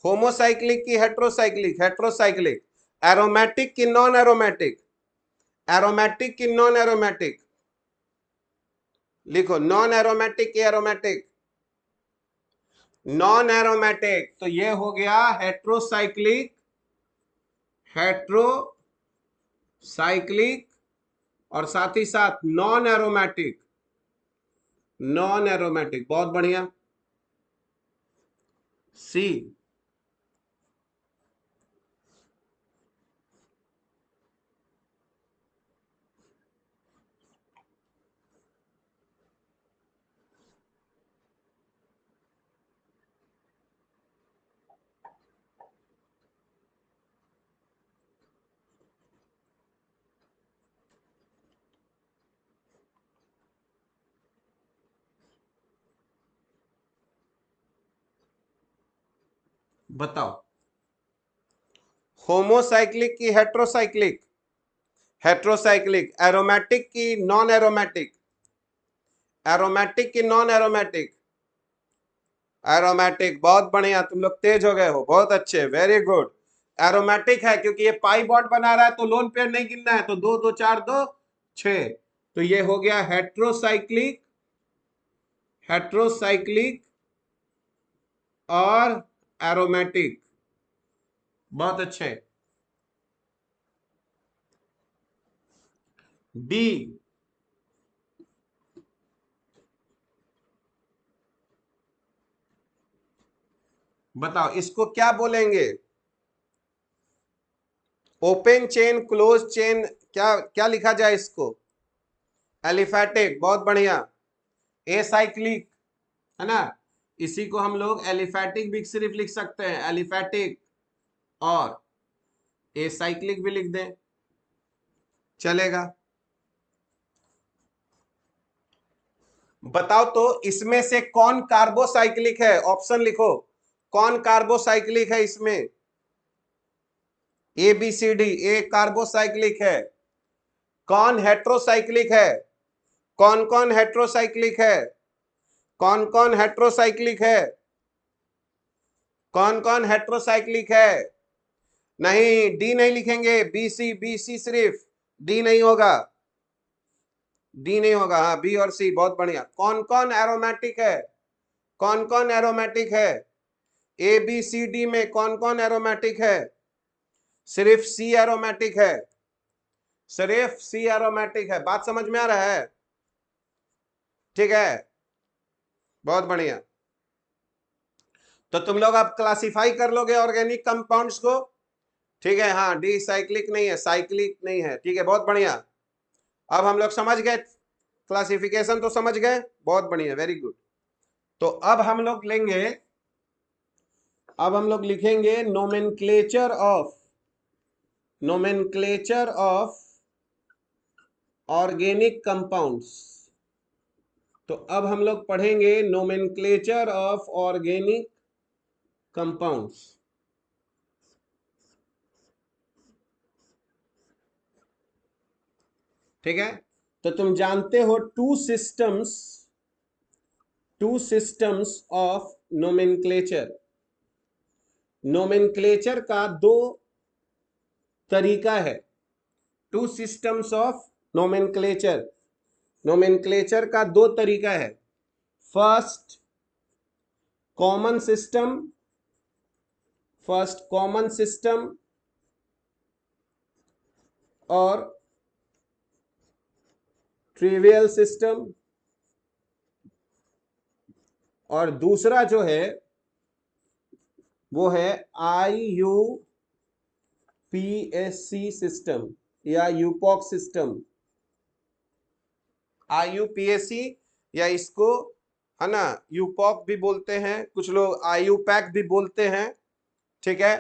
होमोसाइक्लिक की हेट्रोसाइक्लिक, हेट्रोसाइक्लिक। एरोमेटिक की नॉन एरोमेटिक, एरोमेटिक की नॉन एरोमेटिक, लिखो नॉन एरोमेटिक की एरोमेटिक, नॉन एरोमेटिक, तो ये हो गया हेट्रोसाइक्लिक, हेट्रोसाइक्लिक, और साथ ही साथ नॉन एरोमेटिक, नॉन एरोमेटिक, बहुत बढ़िया। सी, बताओ होमोसाइक्लिक की हेट्रोसाइक्लिक, हेट्रोसाइक्लिक, एरोमेटिक की नॉन एरोमेटिक, एरोमेटिक की नॉन एरोमेटिक, एरोमेटिक, बहुत बढ़िया, तुम लोग तेज हो गए हो, बहुत अच्छे, वेरी गुड। एरोमेटिक है क्योंकि ये पाई बॉन्ड बना रहा है, तो लोन पेयर नहीं गिनना है, तो दो दो चार दो छह, तो ये हो गया हेट्रोसाइक्लिक, हेट्रोसाइक्लिक और एरोमेटिक, बहुत अच्छे। डी, बताओ इसको क्या बोलेंगे। ओपन चेन, क्लोज चेन, क्या क्या लिखा जाए इसको। एलिफेटिक, बहुत बढ़िया। ए साइक्लिक, है ना, इसी को हम लोग एलिफेटिक भी सिर्फ लिख सकते हैं, एलिफेटिक, और ए साइक्लिक भी लिख दें, चलेगा। बताओ तो इसमें से कौन कार्बोसाइक्लिक है, ऑप्शन लिखो, कौन कार्बोसाइक्लिक है इसमें। A B C D, A carbocyclic है। कौन हेट्रोसाइक्लिक है, कौन कौन हेट्रोसाइक्लिक है, कौन कौन हेट्रोसाइक्लिक है, कौन कौन हेट्रोसाइक्लिक है। नहीं, डी नहीं लिखेंगे, बी सी, बी सी सिर्फ, डी नहीं होगा, डी नहीं होगा, हाँ बी और सी, बहुत बढ़िया। कौन कौन एरोमेटिक है, कौन कौन एरोमेटिक है, ए बी सी डी में कौन कौन एरोमेटिक है। सिर्फ सी एरोमेटिक है, सिर्फ सी एरोमेटिक है, बात समझ में आ रहा है, ठीक है, बहुत बढ़िया। तो तुम लोग अब क्लासिफाई कर लोगे ऑर्गेनिक कंपाउंड्स को, ठीक है, हाँ, डिसाइक्लिक नहीं है, साइक्लिक नहीं है, ठीक है, बहुत बढ़िया। अब हम लोग समझ गए, क्लासिफिकेशन तो समझ गए, बहुत बढ़िया, वेरी गुड। तो अब हम लोग लेंगे, अब हम लोग लिखेंगे नोमेनक्लेचर ऑफ ऑर्गेनिक कंपाउंड्स। तो अब हम लोग पढ़ेंगे नोमेनक्लेचर ऑफ ऑर्गेनिक कंपाउंड्स। ठीक है, तो तुम जानते हो two systems of nomenclature. Nomenclature का दो तरीका है। Two systems of nomenclature, nomenclature का दो तरीका है। फर्स्ट कॉमन सिस्टम, और ट्रिवियल सिस्टम, और दूसरा जो है वो है IUPAC सिस्टम या यूपॉक सिस्टम। IUPAC या इसको है ना यूपॉक भी बोलते हैं, कुछ लोग IUPAC भी बोलते हैं। ठीक है,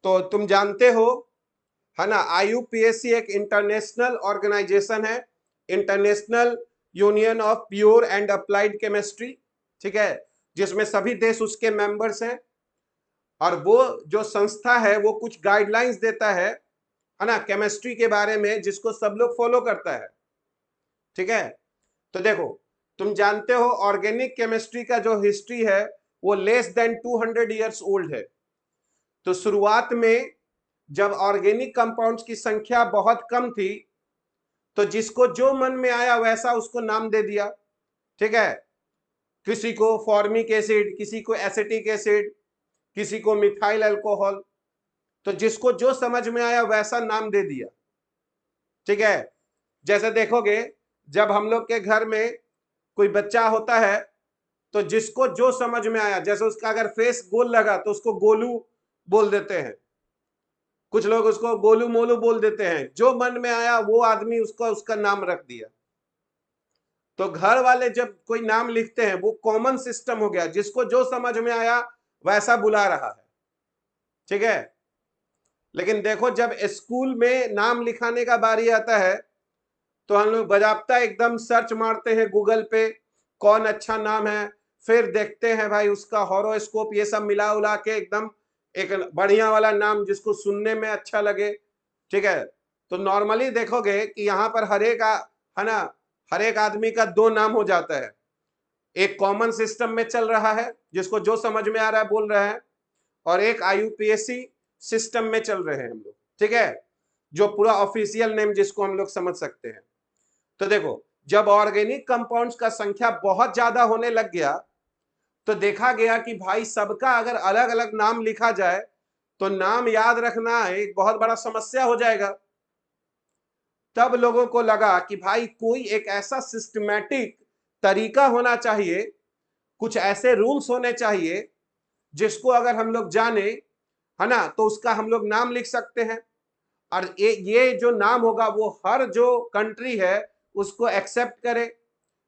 तो तुम जानते हो है ना, IUPAC एक इंटरनेशनल ऑर्गेनाइजेशन है, international union of pure and applied chemistry. ठीक है, जिसमें सभी देश उसके मेंबर्स हैं, और वो जो संस्था है वो कुछ गाइडलाइंस देता है ना केमिस्ट्री के बारे में, जिसको सब लोग फॉलो करता है। ठीक है, तो देखो, तुम जानते हो ऑर्गेनिक केमिस्ट्री का जो हिस्ट्री है वो लेस देन 200 ईयर्स ओल्ड है। तो शुरुआत में जब ऑर्गेनिक कंपाउंड्स की संख्या बहुत कम थी, तो जिसको जो मन में आया वैसा उसको नाम दे दिया। ठीक है, किसी को फॉर्मिक एसिड, किसी को एसिटिक एसिड, किसी को मिथाइल अल्कोहल, तो जिसको जो समझ में आया वैसा नाम दे दिया। ठीक है, जैसे देखोगे जब हम लोग के घर में कोई बच्चा होता है, तो जिसको जो समझ में आया, जैसे उसका अगर फेस गोल लगा तो उसको गोलू बोल देते हैं, कुछ लोग उसको गोलू मोलू बोल देते हैं, जो मन में आया वो आदमी उसको उसका नाम रख दिया। तो घर वाले जब कोई नाम लिखते हैं वो कॉमन सिस्टम हो गया, जिसको जो समझ में आया वैसा बुला रहा है। ठीक है, लेकिन देखो जब स्कूल में नाम लिखाने का बारी आता है, तो हम लोग बजाबता एकदम सर्च मारते हैं गूगल पे कौन अच्छा नाम है, फिर देखते हैं भाई उसका हॉरोस्कोप ये सब मिला उला के एकदम एक बढ़िया वाला नाम जिसको सुनने में अच्छा लगे। ठीक है, तो नॉर्मली देखोगे कि यहाँ पर है ना, हर एक आदमी का दो नाम हो जाता है। एक कॉमन सिस्टम में चल रहा है जिसको जो समझ में आ रहा है बोल रहे हैं, और एक IUPAC सिस्टम में चल रहे हैं हम लोग। ठीक है, जो पूरा ऑफिशियल नेम जिसको हम लोग समझ सकते हैं। तो देखो, जब ऑर्गेनिक कंपाउंड्स का संख्या बहुत ज्यादा होने लग गया, तो देखा गया कि भाई सबका अगर अलग अलग नाम लिखा जाए तो नाम याद रखना एक बहुत बड़ा समस्या हो जाएगा। तब लोगों को लगा कि भाई कोई एक ऐसा सिस्टमैटिक तरीका होना चाहिए, कुछ ऐसे रूल्स होने चाहिए जिसको अगर हम लोग जाने है ना तो उसका हम लोग नाम लिख सकते हैं, और ये जो नाम होगा वो हर जो कंट्री है उसको एक्सेप्ट करे।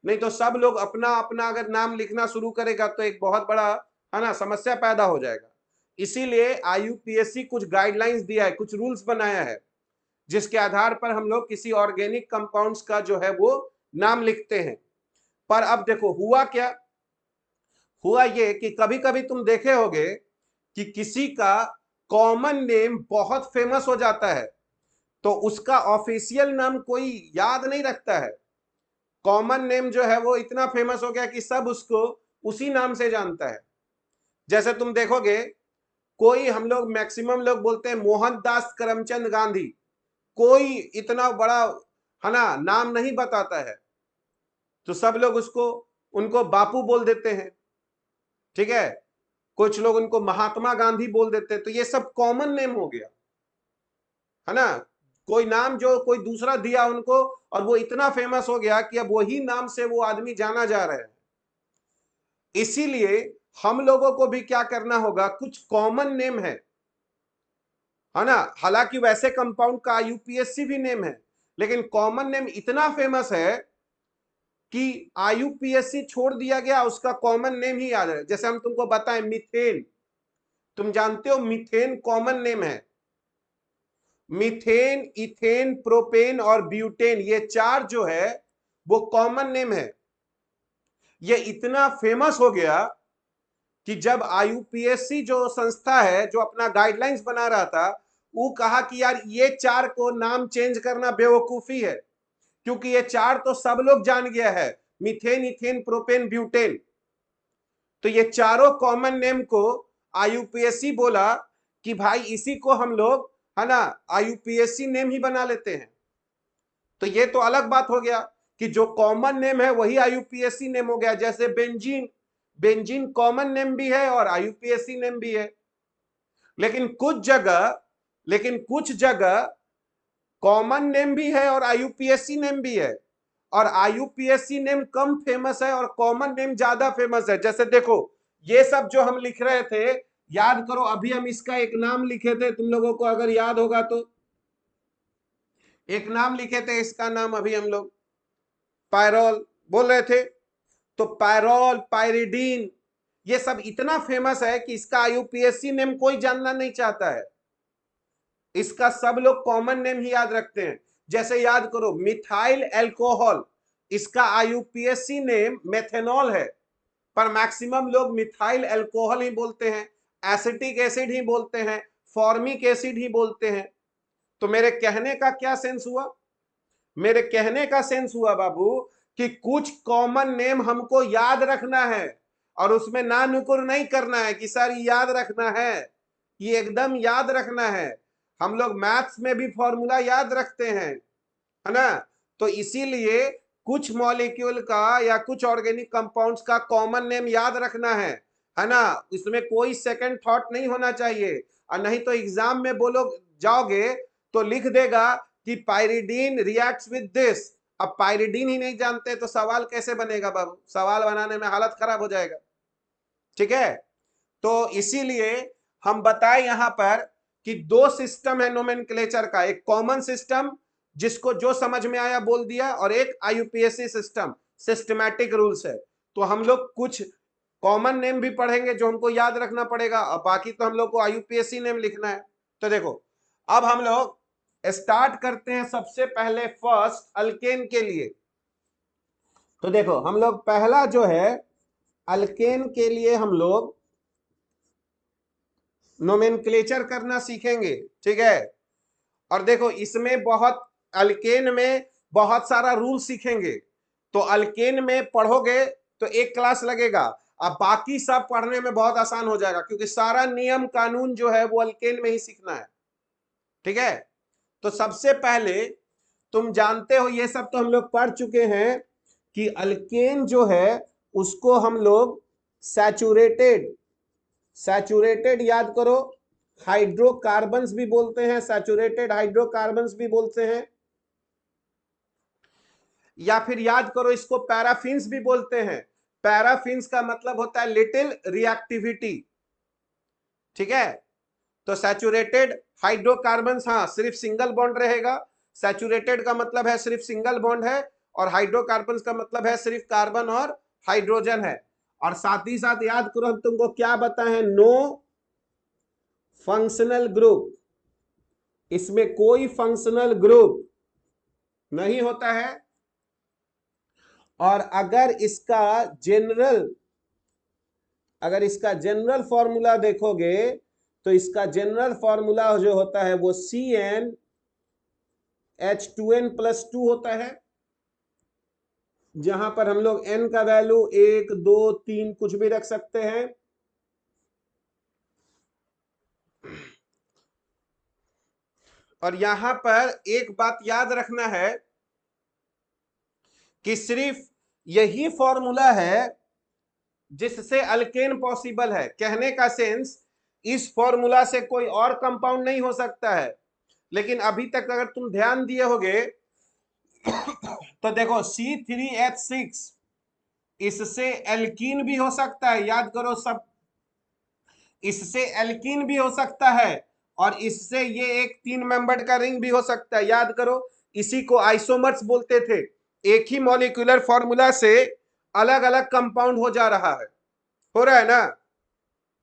नहीं तो सब लोग अपना अपना अगर नाम लिखना शुरू करेगा तो एक बहुत बड़ा है ना समस्या पैदा हो जाएगा। इसीलिए IUPAC कुछ गाइडलाइंस दिया है, कुछ रूल्स बनाया है, जिसके आधार पर हम लोग किसी ऑर्गेनिक कंपाउंड्स का जो है वो नाम लिखते हैं। पर अब देखो हुआ क्या, हुआ ये कि कभी कभी तुम देखे होगे कि किसी का कॉमन नेम बहुत फेमस हो जाता है, तो उसका ऑफिशियल नाम कोई याद नहीं रखता है। कॉमन नेम जो है वो इतना फेमस हो गया कि सब उसको उसी नाम से जानता है। जैसे तुम देखोगे कोई, हम लोग मैक्सिमम लोग बोलते हैं मोहनदास करमचंद गांधी, कोई इतना बड़ा है ना नाम नहीं बताता है, तो सब लोग उसको उनको बापू बोल देते हैं। ठीक है, कुछ लोग उनको महात्मा गांधी बोल देते हैं, तो ये सब कॉमन नेम हो गया है ना। कोई नाम जो कोई दूसरा दिया उनको, और वो इतना फेमस हो गया कि अब वही नाम से वो आदमी जाना जा रहा है। इसीलिए हम लोगों को भी क्या करना होगा, कुछ कॉमन नेम है है ना। हालांकि वैसे कंपाउंड का आईयूपीएसी भी नेम है, लेकिन कॉमन नेम इतना फेमस है कि आईयूपीएसी छोड़ दिया गया, उसका कॉमन नेम ही याद है। जैसे हम तुमको बताएं मीथेन, तुम जानते हो मीथेन कॉमन नेम है। मीथेन, इथेन, प्रोपेन और ब्यूटेन, ये चार जो है वो कॉमन नेम है। ये इतना फेमस हो गया कि जब आईयूपीएसी जो संस्था है जो अपना गाइडलाइंस बना रहा था, वो कहा कि यार ये चार को नाम चेंज करना बेवकूफी है, क्योंकि ये चार तो सब लोग जान गया है, मीथेन, इथेन, प्रोपेन, ब्यूटेन। तो ये चारों कॉमन नेम को आईयूपीएसी बोला कि भाई इसी को हम लोग, है ना, आईयूपीएसी नेम ही बना लेते हैं। तो ये तो अलग बात हो गया कि जो कॉमन नेम है वही आईयूपीएसी नेम हो गया। जैसे बेंजीन, बेंजीन कॉमन नेम भी है और आईयूपीएसी नेम भी है। लेकिन कुछ जगह कॉमन नेम भी है और आईयूपीएसी नेम भी है, और आईयूपीएसी नेम कम फेमस है और कॉमन नेम ज्यादा फेमस है। जैसे देखो ये सब जो हम लिख रहे थे, याद करो अभी हम इसका एक नाम लिखे थे, तुम लोगों को अगर याद होगा तो एक नाम लिखे थे, इसका नाम अभी हम लोग पायरोल बोल रहे थे। तो पायरोल, पायरिडीन, ये सब इतना फेमस है कि इसका आईयूपीएसी नेम कोई जानना नहीं चाहता है, इसका सब लोग कॉमन नेम ही याद रखते हैं। जैसे याद करो मिथाइल एल्कोहल, इसका आईयूपीएसी नेम मेथेनॉल है, पर मैक्सिमम लोग मिथाइल एल्कोहल ही बोलते हैं, एसिटिक एसिड ही बोलते हैं, फॉर्मिक एसिड ही बोलते हैं। तो मेरे कहने का क्या सेंस हुआ, मेरे कहने का सेंस हुआ बाबू कि कुछ कॉमन नेम हमको याद रखना है, और उसमें ना नुकुर नहीं करना है कि सर याद रखना है, ये एकदम याद रखना है। हम लोग मैथ्स में भी फॉर्मूला याद रखते हैं, है ना। तो इसीलिए कुछ मॉलिक्यूल का या कुछ ऑर्गेनिक कंपाउंड्स का कॉमन नेम याद रखना है ना। इसमें कोई सेकंड थॉट नहीं होना चाहिए, और नहीं तो एग्जाम में बोलो जाओगे तो लिख देगा कि पायरिडीन रिएक्ट्स विद दिस। अब पायरिडीन ही नहीं जानते तो सवाल कैसे बनेगा बाबू, सवाल बनाने में हालत खराब हो जाएगा। ठीक है, तो इसीलिए हम बताए यहां पर कि दो सिस्टम है नोमेनक्लेचर का, एक कॉमन सिस्टम जिसको जो समझ में आया बोल दिया, और एक आईयूपीएसी सिस्टम, सिस्टमैटिक रूल्स है। तो हम लोग कुछ कॉमन नेम भी पढ़ेंगे जो हमको याद रखना पड़ेगा, और बाकी तो हम लोग को आईयूपीएसी नेम लिखना है। तो देखो अब हम लोग स्टार्ट करते हैं सबसे पहले फर्स्ट अल्केन के लिए। तो देखो हम लोग पहला जो है अल्केन के लिए हम लोग नोमेनक्लेचर करना सीखेंगे, ठीक है। और देखो इसमें बहुत, अल्केन में बहुत सारा रूल सीखेंगे। तो अल्केन में पढ़ोगे तो एक क्लास लगेगा, अब बाकी सब पढ़ने में बहुत आसान हो जाएगा, क्योंकि सारा नियम कानून जो है वो अल्केन में ही सीखना है। ठीक है, तो सबसे पहले तुम जानते हो, ये सब तो हम लोग पढ़ चुके हैं कि अल्केन जो है उसको हम लोग सैचुरेटेड, सैचुरेटेड याद करो, हाइड्रोकार्बन्स भी बोलते हैं, सैचुरेटेड हाइड्रोकार्बन्स भी बोलते हैं, या फिर याद करो इसको पैराफिन्स भी बोलते हैं। पैराफिन्स का मतलब होता है लिटिल रिएक्टिविटी। ठीक है, तो सैचुरेटेड हाइड्रोकार्बन्स, हाँ सिर्फ सिंगल बॉन्ड रहेगा। सैचुरेटेड का मतलब है सिर्फ सिंगल बॉन्ड है, और हाइड्रोकार्बन्स का मतलब है सिर्फ कार्बन और हाइड्रोजन है। और साथ ही साथ याद करो हम तुमको क्या बताएं, नो फंक्शनल ग्रुप, इसमें कोई फंक्शनल ग्रुप नहीं होता है। और अगर इसका जनरल फॉर्मूला देखोगे तो इसका जनरल फॉर्मूला जो होता है वो CnH2n+2 होता है, जहां पर हम लोग n का वैल्यू 1, 2, 3 कुछ भी रख सकते हैं। और यहां पर एक बात याद रखना है कि सिर्फ यही फॉर्मूला है जिससे अल्केन पॉसिबल है। कहने का सेंस, इस फॉर्मूला से कोई और कंपाउंड नहीं हो सकता है। लेकिन अभी तक अगर तुम ध्यान दिए होगे तो देखो C3H6, इससे एल्कीन भी हो सकता है, याद करो सब, इससे एल्कीन भी हो सकता है, और इससे ये एक 3 मेंबर्ड का रिंग भी हो सकता है। याद करो, इसी को आइसोमर्स बोलते थे। एक ही मॉलिक्यूलर फॉर्मूला से अलग अलग कंपाउंड हो जा रहा है, हो रहा है ना।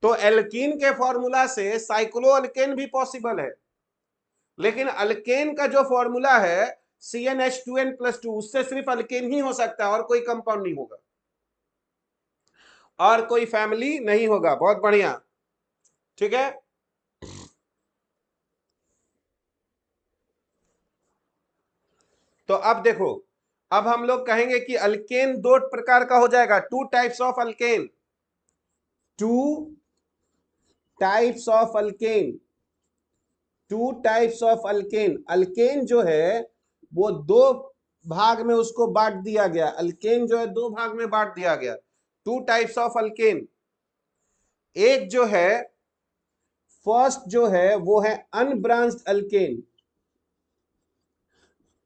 तो एल्कीन के फॉर्मूला से साइक्लो अल्केन भी पॉसिबल है, लेकिन अल्केन का जो फॉर्मूला है CnH2n+2, उससे सिर्फ अल्केन ही हो सकता है और कोई कंपाउंड नहीं होगा, और कोई फैमिली नहीं होगा। बहुत बढ़िया, ठीक है। तो अब देखो, अब हम लोग कहेंगे कि अल्केन दो प्रकार का हो जाएगा, two types of alkane, two types of alkane, two types of alkane. Alkane जो है वो दो भाग में उसको बांट दिया गया, अल्केन जो है दो भाग में बांट दिया गया, टू टाइप्स ऑफ अल्केन। एक जो है, फर्स्ट जो है वो है अनब्रांच्ड अल्केन,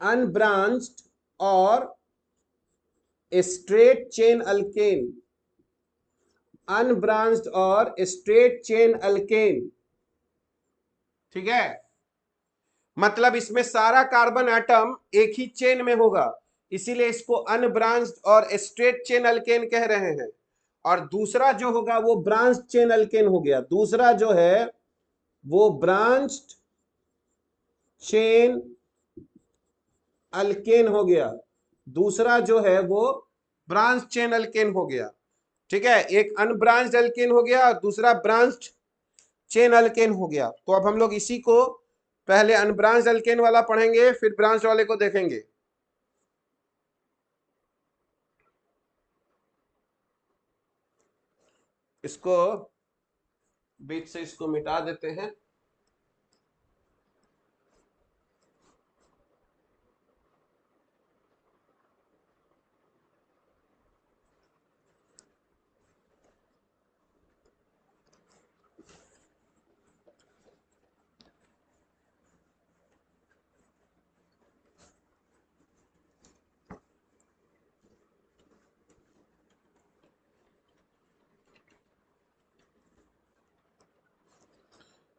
अनब्रांच्ड और स्ट्रेट चेन अल्केन, अनब्रांच्ड और स्ट्रेट चेन अल्केन, ठीक है। मतलब इसमें सारा कार्बन एटम एक ही चेन में होगा, इसीलिए इसको अनब्रांच्ड और स्ट्रेट चेन अल्केन कह रहे हैं। और दूसरा जो होगा वो ब्रांच चेन अल्केन हो गया, दूसरा जो है वो ब्रांच्ड चेन अल्केन हो गया, दूसरा जो है वो ब्रांच चेन अल्केन हो गया, ठीक है। एक अनब्रांच्ड अल्केन हो गया और दूसरा ब्रांच्ड चेन अल्केन हो गया। तो अब हम लोग इसी को पहले अनब्रांच्ड अल्केन वाला पढ़ेंगे, फिर ब्रांच वाले को देखेंगे। इसको बीच से इसको मिटा देते हैं।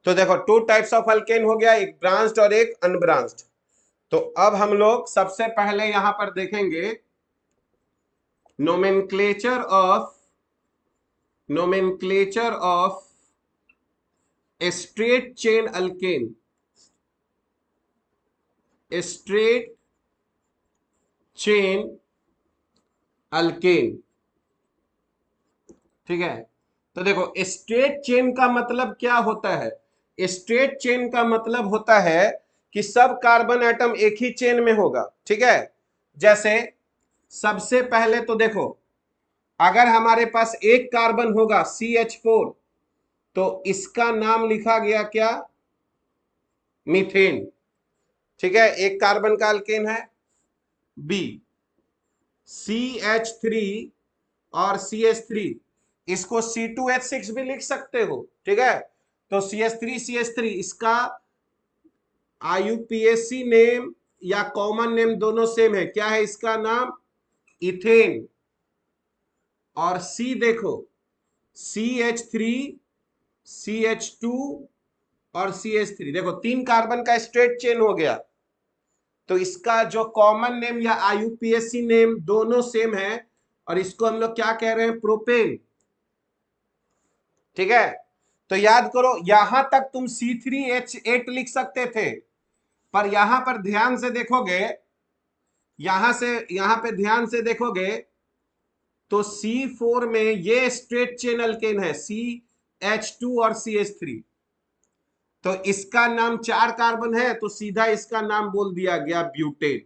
तो देखो, टू टाइप्स ऑफ अल्केन हो गया, एक ब्रांच्ड और एक अनब्रांच्ड। तो अब हम लोग सबसे पहले यहां पर देखेंगे nomenclature of, nomenclature of straight chain alkane, straight chain alkane, ठीक है। तो देखो, स्ट्रेट चेन का मतलब क्या होता है? स्ट्रेट चेन का मतलब होता है कि सब कार्बन एटम एक ही चेन में होगा, ठीक है। जैसे सबसे पहले तो देखो, अगर हमारे पास एक कार्बन होगा CH4, तो इसका नाम लिखा गया क्या? मीथेन, ठीक है। एक कार्बन का अल्केन है बी, CH3 और CH3, इसको C2H6 भी लिख सकते हो, ठीक है। तो CH3 इसका IUPAC नेम या कॉमन नेम दोनों सेम है, क्या है इसका नाम? इथेन। और C देखो, CH3, CH2 और CH3, देखो तीन कार्बन का स्ट्रेट चेन हो गया, तो इसका जो कॉमन नेम या IUPAC नेम दोनों सेम है, और इसको हम लोग क्या कह रहे हैं? प्रोपेन, ठीक है। तो याद करो, यहां तक तुम C3H8 लिख सकते थे, पर यहां पर ध्यान से देखोगे, यहां से यहां पे ध्यान से देखोगे तो C4 में ये स्ट्रेट चेन अल्केन है, CH2 और CH3, तो इसका नाम चार कार्बन है, तो सीधा इसका नाम बोल दिया गया ब्यूटेन।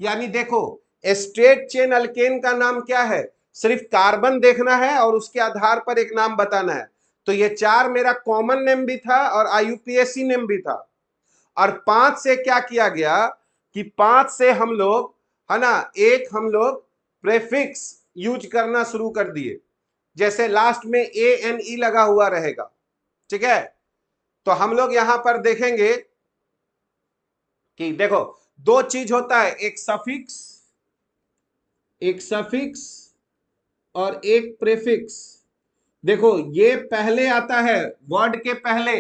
यानी देखो, स्ट्रेट चेन अल्केन का नाम क्या है? सिर्फ कार्बन देखना है और उसके आधार पर एक नाम बताना है। तो ये चार मेरा कॉमन नेम भी था और IUPAC नेम भी था। और पांच से क्या किया गया कि पांच से हम लोग, है ना, एक हम लोग प्रेफिक्स यूज करना शुरू कर दिए, जैसे लास्ट में ANE लगा हुआ रहेगा, ठीक है। तो हम लोग यहां पर देखेंगे कि देखो, दो चीज होता है, एक सफिक्स, एक सफिक्स और एक प्रेफिक्स। देखो, ये पहले आता है वर्ड के पहले,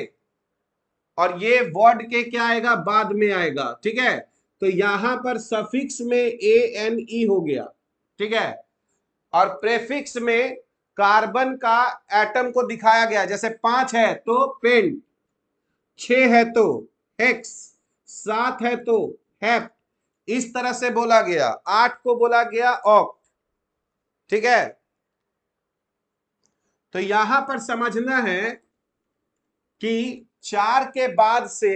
और ये वर्ड के क्या आएगा, बाद में आएगा, ठीक है। तो यहां पर सफिक्स में ANE हो गया, ठीक है। और प्रेफिक्स में कार्बन का एटम को दिखाया गया, जैसे 5 है तो पेंट, 6 है तो हेक्स, 7 है तो हेप्ट, इस तरह से बोला गया। 8 को बोला गया ऑक्ट, ठीक है। तो यहां पर समझना है कि 4 के बाद से,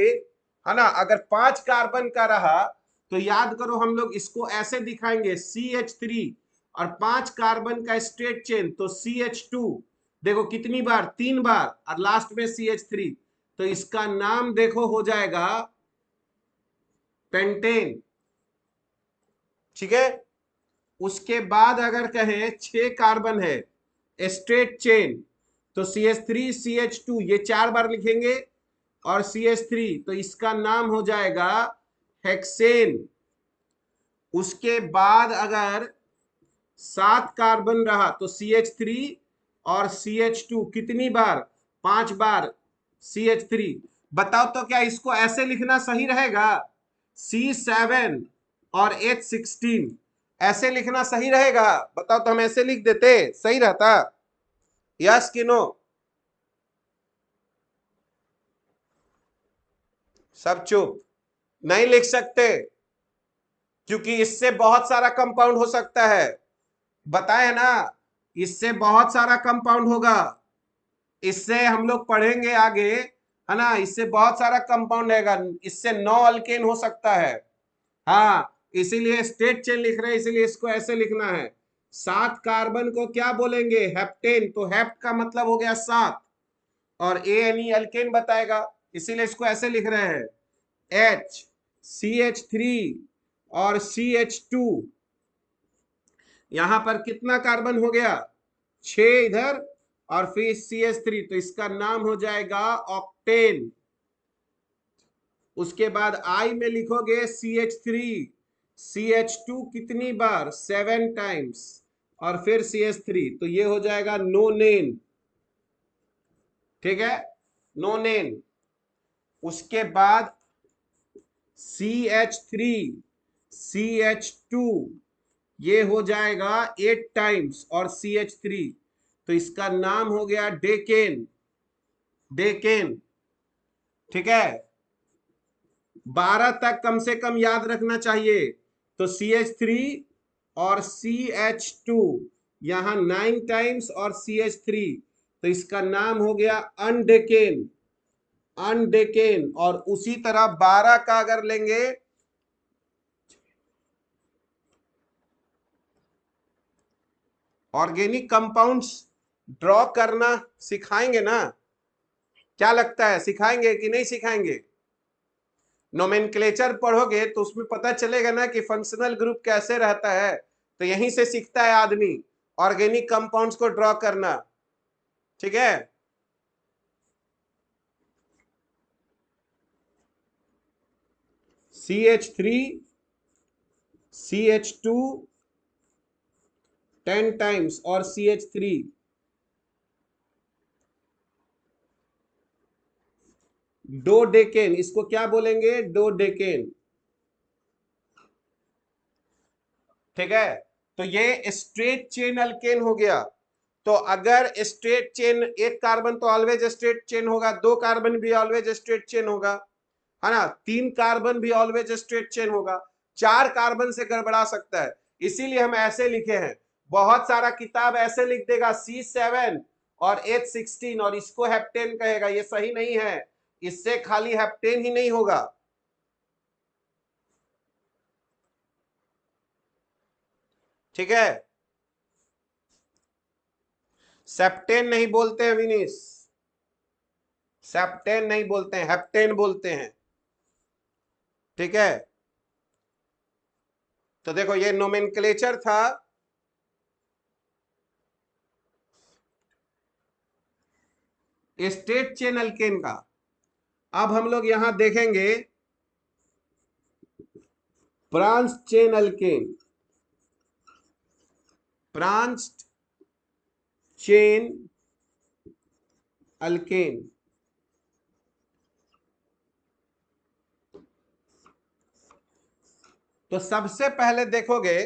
है ना, अगर 5 कार्बन का रहा तो याद करो हम लोग इसको ऐसे दिखाएंगे CH3, और 5 कार्बन का स्ट्रेट चेन तो CH2, देखो कितनी बार, 3 बार, और लास्ट में CH3, तो इसका नाम देखो हो जाएगा पेंटेन, ठीक है। उसके बाद अगर कहें 6 कार्बन है स्ट्रेट चेन, तो CH3 CH2 ये 4 बार लिखेंगे, और CH3, तो इसका नाम हो जाएगा हेक्सेन। उसके बाद अगर 7 कार्बन रहा तो CH3 और CH2 कितनी बार, 5 बार CH3। बताओ तो क्या इसको ऐसे लिखना सही रहेगा, C7 और H16 ऐसे लिखना सही रहेगा? बताओ तो हम ऐसे लिख देते, सही रहता? यस कि नो? सब चुप, नहीं लिख सकते, क्योंकि इससे बहुत सारा कंपाउंड हो सकता है, बताए ना, इससे बहुत सारा कंपाउंड होगा, इससे हम लोग पढ़ेंगे आगे, है ना, इससे बहुत सारा कंपाउंड रहेगा, इससे 9 अल्केन हो सकता है। हाँ, इसीलिए स्टेट चेन लिख रहे हैं, इसीलिए इसको ऐसे लिखना है। 7 कार्बन को क्या बोलेंगे, हेप्टेन, तो हेप्ट का मतलब हो गया 7, और ANE अल्केन बताएगा, इसीलिए इसको ऐसे लिख रहे हैं H, CH3 और CH2। यहां पर कितना कार्बन हो गया, 6 इधर, और फिर CH3, तो इसका नाम हो जाएगा ऑक्टेन। उसके बाद I में लिखोगे CH3, CH2 कितनी बार, 7 टाइम्स, और फिर CH3, तो ये हो जाएगा नोनेन, ठीक है, नोनेन। उसके बाद CH3, CH2, ये हो जाएगा 8 टाइम्स, और CH3, तो इसका नाम हो गया डेकेन, डेकेन, ठीक है। 12 तक कम से कम याद रखना चाहिए। तो CH3 और CH2 यहां 9 टाइम्स, और CH3, तो इसका नाम हो गया अनडेकेन, अनडेकेन। और उसी तरह 12 का अगर लेंगे, ऑर्गेनिक कंपाउंड्स ड्रॉ करना सिखाएंगे ना? क्या लगता है, सिखाएंगे कि नहीं सिखाएंगे? नोमेनक्लेचर पढ़ोगे तो उसमें पता चलेगा ना कि फंक्शनल ग्रुप कैसे रहता है, तो यहीं से सीखता है आदमी ऑर्गेनिक कंपाउंड्स को ड्रॉ करना, ठीक है। CH3, CH2 10 टाइम्स, और CH3, डोडेकेन, इसको क्या बोलेंगे, डोडेकेन, ठीक है। तो ये स्ट्रेट चेन अल्केन हो गया। तो अगर स्ट्रेट चेन, एक कार्बन तो ऑलवेज स्ट्रेट चेन होगा, 2 कार्बन भी ऑलवेज स्ट्रेट चेन होगा, है ना, 3 कार्बन भी ऑलवेज स्ट्रेट चेन होगा, 4 कार्बन से गड़बड़ा सकता है, इसीलिए हम ऐसे लिखे हैं। बहुत सारा किताब ऐसे लिख देगा C7 और H16 और इसको हेप्टेन कहेगा, ये सही नहीं है, इससे खाली हेप्टेन ही नहीं होगा, ठीक है। सेप्टेन नहीं बोलते हैं विनीश, सेप्टेन नहीं बोलते हैं, हेप्टेन बोलते हैं, ठीक है। तो देखो ये नोमेनक्लेचर था, स्टेट चेन अल्केन का। अब हम लोग यहां देखेंगे branch chain alkane, branch chain alkane, तो सबसे पहले देखोगे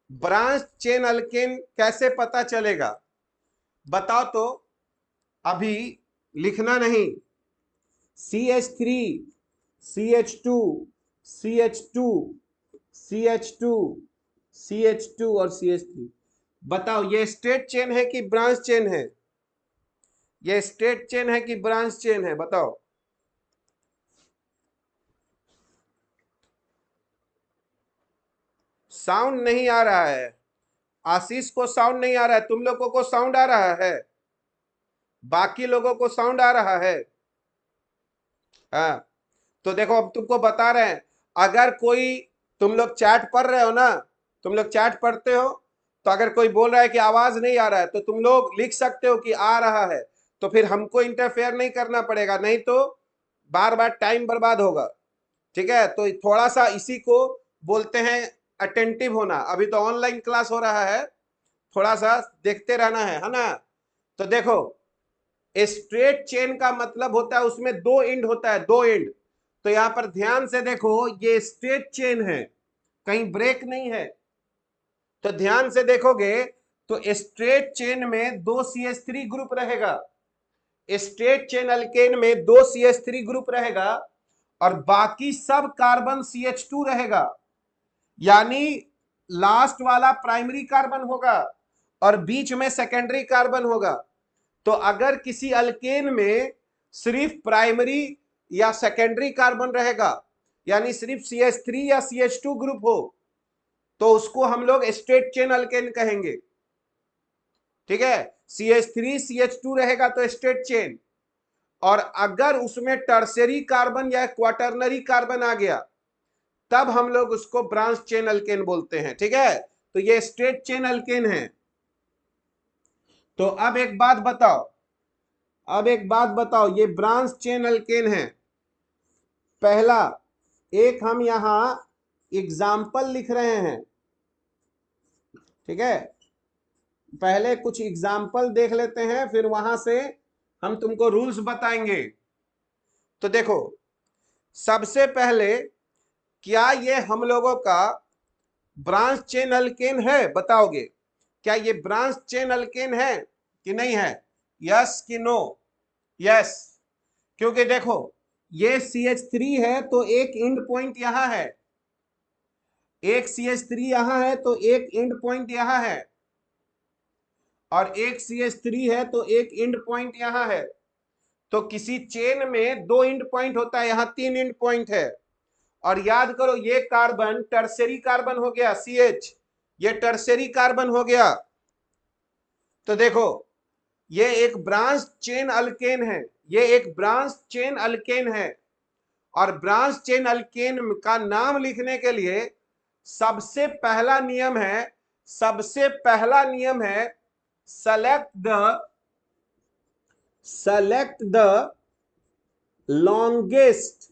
ब्रांच चेन अल्केन कैसे पता चलेगा, बताओ तो। अभी लिखना नहीं, CH3 CH2 CH2 CH2 CH2 और CH3, बताओ ये स्ट्रेट चेन है कि ब्रांच चेन है? ये स्ट्रेट चेन है कि ब्रांच चेन है, बताओ। साउंड नहीं आ रहा है, आशीष को साउंड नहीं आ रहा है, तुम लोगों को साउंड आ रहा है? बाकी लोगों को साउंड आ रहा है? हाँ, तो देखो अब तुमको बता रहे हैं, अगर कोई, तुम लोग चैट पढ़ रहे हो ना, तुम लोग चैट पढ़ते हो, तो अगर कोई बोल रहा है कि आवाज नहीं आ रहा है तो तुम लोग लिख सकते हो कि आ रहा है, तो फिर हमको इंटरफेयर नहीं करना पड़ेगा, नहीं तो बार बार टाइम बर्बाद होगा। ठीक है, तो थोड़ा सा इसी को बोलते हैं अटेंटिव होना। अभी तो ऑनलाइन क्लास हो रहा है, थोड़ा सा देखते रहना है ना। तो देखो, स्ट्रेट चेन का मतलब होता है उसमें दो एंड होता है, दो एंड। तो यहां पर ध्यान से देखो, ये स्ट्रेट चेन है, कहीं ब्रेक नहीं है। तो ध्यान से देखोगे तो स्ट्रेट चेन में दो CH3 ग्रुप रहेगा, स्ट्रेट चेन अल्केन में दो CH3 ग्रुप रहेगा, और बाकी सब कार्बन CH2 रहेगा। यानी लास्ट वाला प्राइमरी कार्बन होगा और बीच में सेकेंडरी कार्बन होगा। तो अगर किसी अल्केन में सिर्फ प्राइमरी या सेकेंडरी कार्बन रहेगा, यानी सिर्फ CH3 या CH2 ग्रुप हो, तो उसको हम लोग स्ट्रेट चेन अल्केन कहेंगे। ठीक है, CH3 CH2 रहेगा तो स्ट्रेट चेन, और अगर उसमें टर्सरी कार्बन या क्वाटरनरी कार्बन आ गया, तब हम लोग उसको ब्रांच चेन अल्केन बोलते हैं। ठीक है, तो ये स्ट्रेट चेन अल्केन है। तो अब एक बात बताओ, अब एक बात बताओ, ये ब्रांच चेन अल्केन है। पहला एक हम यहां एग्जाम्पल लिख रहे हैं, ठीक है, पहले कुछ एग्जाम्पल देख लेते हैं, फिर वहां से हम तुमको रूल्स बताएंगे। तो देखो, सबसे पहले, क्या ये हम लोगों का ब्रांच चेन अल्केन है, बताओगे? क्या ये ब्रांच चेन अल्केन है कि नहीं है? यस कि नो? यस, क्योंकि देखो ये CH3 है तो एक एंड पॉइंट यहां है, एक CH3 यहां है तो एक एंड पॉइंट यहां है, और एक CH3 है तो एक एंड पॉइंट यहां है। तो किसी चेन में दो एंड पॉइंट होता है, यहां तीन एंड पॉइंट है। और याद करो, ये कार्बन टर्सरी कार्बन हो गया CH, ये टर्सरी कार्बन हो गया। तो देखो, ये एक ब्रांच चेन अल्केन है, ये एक ब्रांच चेन अल्केन है। और ब्रांच चेन अल्केन का नाम लिखने के लिए सबसे पहला नियम है, सबसे पहला नियम है, select the longest,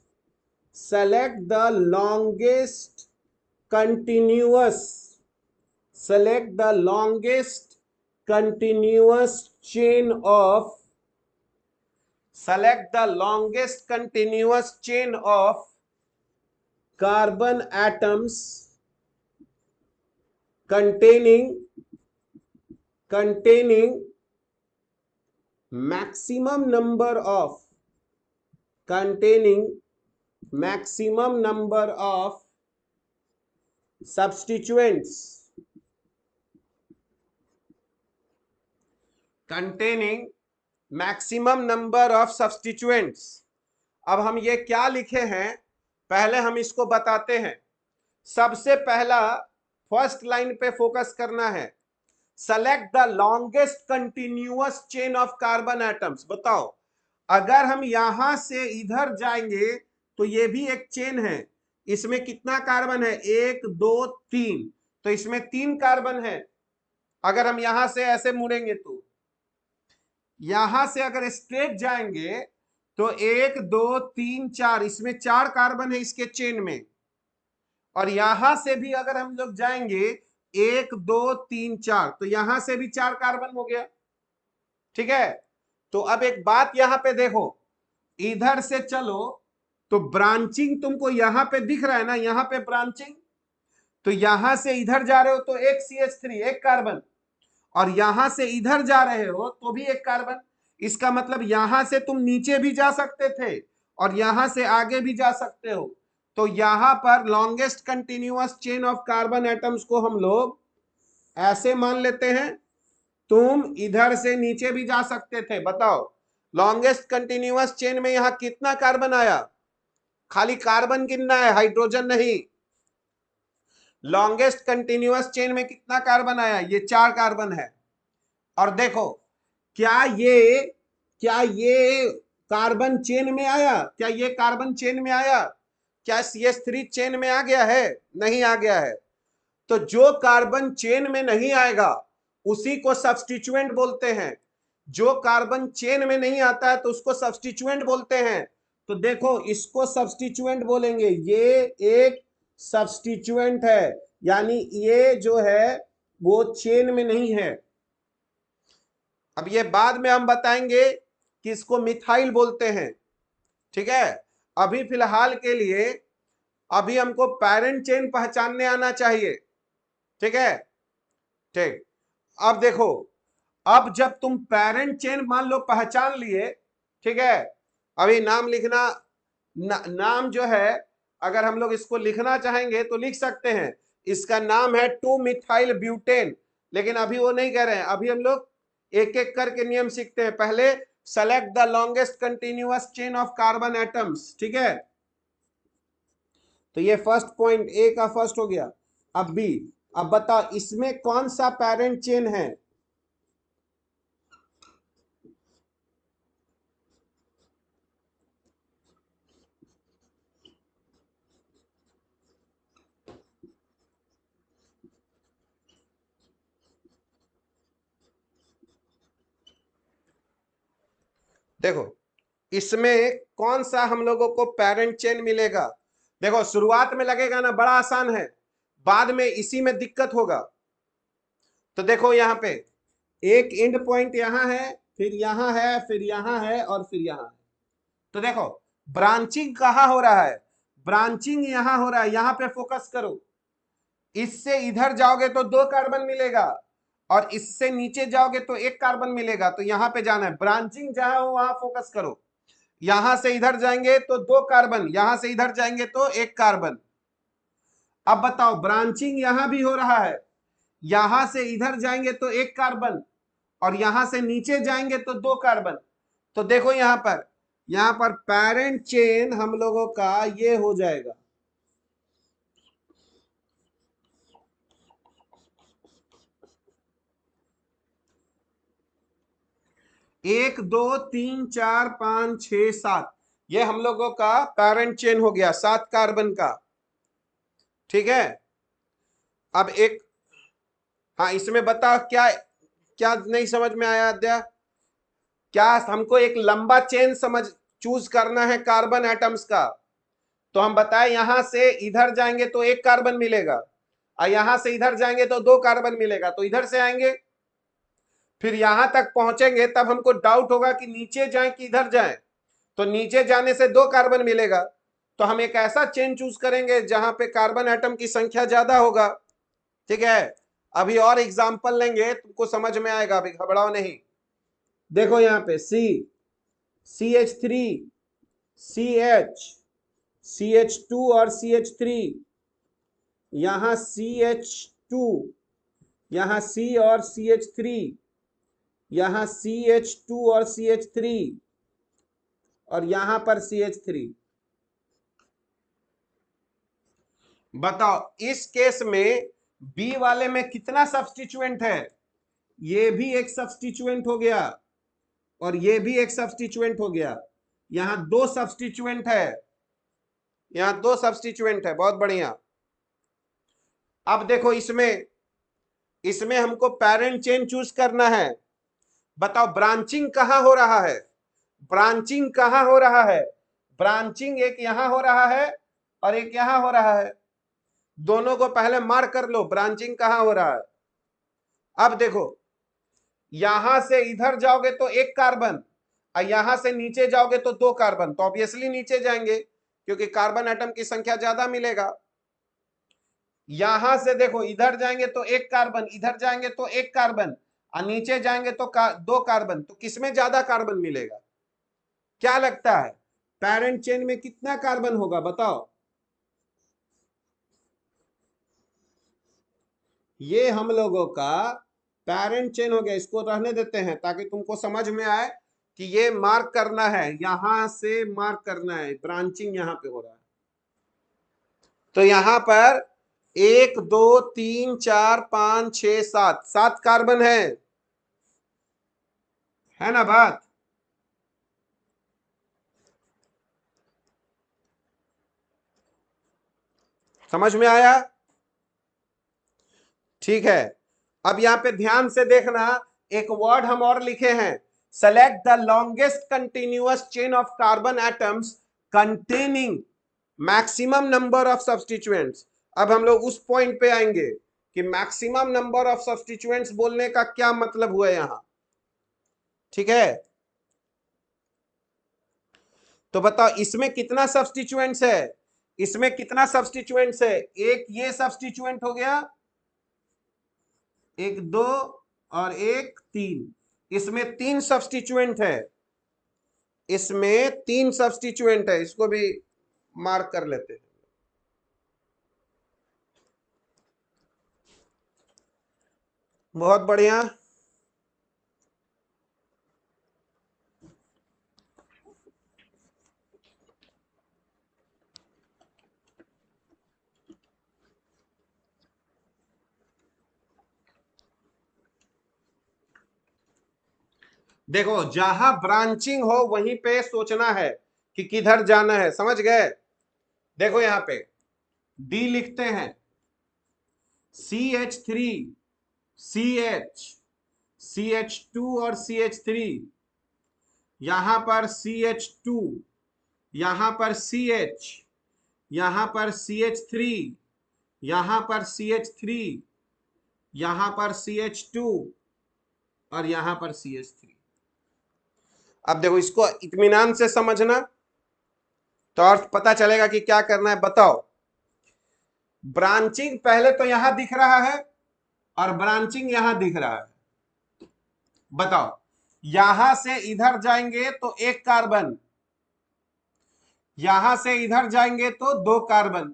select the longest continuous, select the longest continuous chain of, select the longest continuous chain of carbon atoms containing maximum number of, containing maximum number of substituents, containing maximum number of substituents। अब हम ये क्या लिखे हैं, पहले हम इसको बताते हैं। सबसे पहला, फर्स्ट लाइन पे फोकस करना है, select the longest continuous chain of carbon atoms. बताओ, अगर हम यहां से इधर जाएंगे तो ये भी एक चेन है, इसमें कितना कार्बन है? एक दो तीन, तो इसमें तीन कार्बन है। अगर हम यहां से ऐसे मुड़ेंगे तो, यहां से अगर स्ट्रेट जाएंगे तो एक दो तीन चार, इसमें चार कार्बन है इसके चेन में। और यहां से भी अगर हम लोग जाएंगे, एक दो तीन चार, तो यहां से भी चार कार्बन हो गया। ठीक है, तो अब एक बात यहां पे देखो, इधर से चलो तो ब्रांचिंग तुमको यहां पे दिख रहा है ना, यहां पे ब्रांचिंग, तो यहां से इधर जा रहे हो तो एक CH3 एक कार्बन, और यहां से इधर जा रहे हो तो भी एक कार्बन। इसका मतलब यहां से तुम नीचे भी जा सकते थे और यहां से आगे भी जा सकते हो। तो यहां पर longest continuous chain of carbon atoms को हम लोग ऐसे मान लेते हैं। तुम इधर से नीचे भी जा सकते थे। बताओ लॉन्गेस्ट कंटिन्यूअस चेन में यहां कितना कार्बन आया? खाली कार्बन गिनना है, हाइड्रोजन नहीं। लॉन्गेस्ट कंटिन्यूअस चेन में कितना कार्बन आया? ये 4 कार्बन है। और देखो क्या ये कार्बन चेन में आया? क्या ये कार्बन चेन में आया? क्या CH3 चेन में आ गया है? नहीं आ गया है। तो जो कार्बन चेन में नहीं आएगा उसी को सब्स्टिट्यूएंट बोलते हैं। जो कार्बन चेन में नहीं आता है तो उसको सब्स्टिट्यूएंट बोलते हैं। तो देखो इसको सब्स्टिट्यूएंट बोलेंगे, ये एक सब्स्टिट्यूएंट है, यानी ये जो है वो चेन में नहीं है। अब ये बाद में हम बताएंगे कि इसको मिथाइल बोलते हैं। ठीक है, अभी फिलहाल के लिए अभी हमको पैरेंट चेन पहचानने आना चाहिए। ठीक है, ठीक। अब देखो, अब जब तुम पेरेंट चेन मान लो पहचान लिए, ठीक है, अभी नाम लिखना, नाम जो है अगर हम लोग इसको लिखना चाहेंगे तो लिख सकते हैं। इसका नाम है 2 मिथाइल ब्यूटेन, लेकिन अभी वो नहीं कह रहे हैं। अभी हम लोग एक एक करके नियम सीखते हैं। पहले select the longest continuous chain of carbon atoms. ठीक है, तो ये फर्स्ट पॉइंट, ए का फर्स्ट हो गया। अब बी, अब बताओ इसमें कौन सा पेरेंट चेन है? देखो इसमें कौन सा हम लोगों को पेरेंट चेन मिलेगा? देखो शुरुआत में लगेगा ना बड़ा आसान है, बाद में इसी में दिक्कत होगा। तो देखो यहाँ पे एक एंड पॉइंट यहां है, फिर यहां है, फिर यहां है, और फिर यहां है। तो देखो ब्रांचिंग कहां हो रहा है? ब्रांचिंग यहां हो रहा है, यहां पे फोकस करो। इससे इधर जाओगे तो 2 कार्बन मिलेगा, और इससे नीचे जाओगे तो 1 कार्बन मिलेगा। तो यहां पे जाना है, ब्रांचिंग जहां हो वहां फोकस करो। यहां से इधर जाएंगे तो 2 कार्बन, यहां से इधर जाएंगे तो 1 कार्बन। अब बताओ ब्रांचिंग यहां भी हो रहा है, यहां से इधर जाएंगे तो 1 कार्बन, और यहां से नीचे जाएंगे तो 2 कार्बन। तो देखो यहां पर पेरेंट चेन हम लोगों का ये हो जाएगा। 1 2 3 4 5 6 7, ये हम लोगों का पेरेंट चेन हो गया 7 कार्बन का। ठीक है, अब एक, हाँ इसमें बता क्या क्या नहीं समझ में आया अद्या? क्या हमको एक लंबा चेन चूज करना है कार्बन एटम्स का? तो हम बताए यहां से इधर जाएंगे तो 1 कार्बन मिलेगा, और यहां से इधर जाएंगे तो 2 कार्बन मिलेगा। तो इधर से आएंगे, फिर यहां तक पहुंचेंगे, तब हमको डाउट होगा कि नीचे जाएं कि इधर जाएं। तो नीचे जाने से 2 कार्बन मिलेगा। तो हम एक ऐसा चेन चूज करेंगे जहां पे कार्बन एटम की संख्या ज्यादा होगा। ठीक है, अभी और एग्जांपल लेंगे, तुमको समझ में आएगा, अभी घबराओ नहीं। देखो यहाँ पे CH3, CH2 और CH3, यहां CH2, यहां C और CH3, यहां CH2 और CH3, और यहां पर CH3। बताओ इस केस में बी वाले में कितना सब्स्टिट्यूएंट है? ये भी एक सब्स्टिट्यूएंट हो गया, और ये भी एक सब्स्टिट्यूएंट हो गया। यहां 2 सब्स्टिट्यूएंट है, यहां 2 सब्स्टिट्यूएंट है। बहुत बढ़िया। अब देखो इसमें इसमें हमको पेरेंट चेन चूज करना है। बताओ ब्रांचिंग कहां हो रहा है? ब्रांचिंग कहां हो रहा है? ब्रांचिंग एक यहां हो रहा है और एक यहां हो रहा है। दोनों को पहले मार्क कर लो, ब्रांचिंग कहां हो रहा है। अब देखो यहां से इधर जाओगे तो 1 कार्बन, और यहां से नीचे जाओगे तो 2 कार्बन, तो ऑब्वियसली नीचे जाएंगे। क्योंकि कार्बन एटम की संख्या ज्यादा मिलेगा। यहां से देखो, इधर जाएंगे तो एक कार्बन, इधर जाएंगे तो एक कार्बन, और नीचे जाएंगे तो दो कार्बन, तो किसमें ज्यादा कार्बन मिलेगा? क्या लगता है पेरेंट चेन में कितना कार्बन होगा, बताओ? ये हम लोगों का पेरेंट चेन हो गया। इसको रहने देते हैं ताकि तुमको समझ में आए कि ये मार्क करना है, यहां से मार्क करना है, ब्रांचिंग यहां पे हो रहा है। तो यहां पर 1 2 3 4 5 6 7 7 कार्बन है ना बात? समझ में आया? ठीक है। अब यहां पे ध्यान से देखना, एक वर्ड हम और लिखे हैं, select the longest continuous chain of carbon atoms containing maximum number of substituents. अब हम लोग उस पॉइंट पे आएंगे कि मैक्सिमम नंबर ऑफ सब्स्टिट्यूएंट्स बोलने का क्या मतलब हुआ यहां। ठीक है, तो बताओ इसमें कितना सब्स्टिट्यूएंट्स है? इसमें कितना सब्स्टिट्यूएंट्स है? एक ये सब्स्टिट्यूएंट हो गया, एक दो और एक तीन, इसमें तीन सब्स्टिट्यूएंट है, इसमें तीन सब्स्टिट्यूएंट है, इसको भी मार्क कर लेते हैं। बहुत बढ़िया। देखो जहां ब्रांचिंग हो वहीं पे सोचना है कि किधर जाना है, समझ गए? देखो यहां पे डी लिखते हैं, CH3 CH CH2 और CH3, यहां पर CH2, यहां पर CH, यहां पर CH3, यहां पर CH3, यहां पर CH2 और यहां पर CH3। अब देखो इसको इत्मीनान से समझना तो अर्थ पता चलेगा कि क्या करना है। बताओ, ब्रांचिंग पहले तो यहां दिख रहा है और ब्रांचिंग यहां दिख रहा है। बताओ, यहां से इधर जाएंगे तो एक कार्बन, यहां से इधर जाएंगे तो दो कार्बन,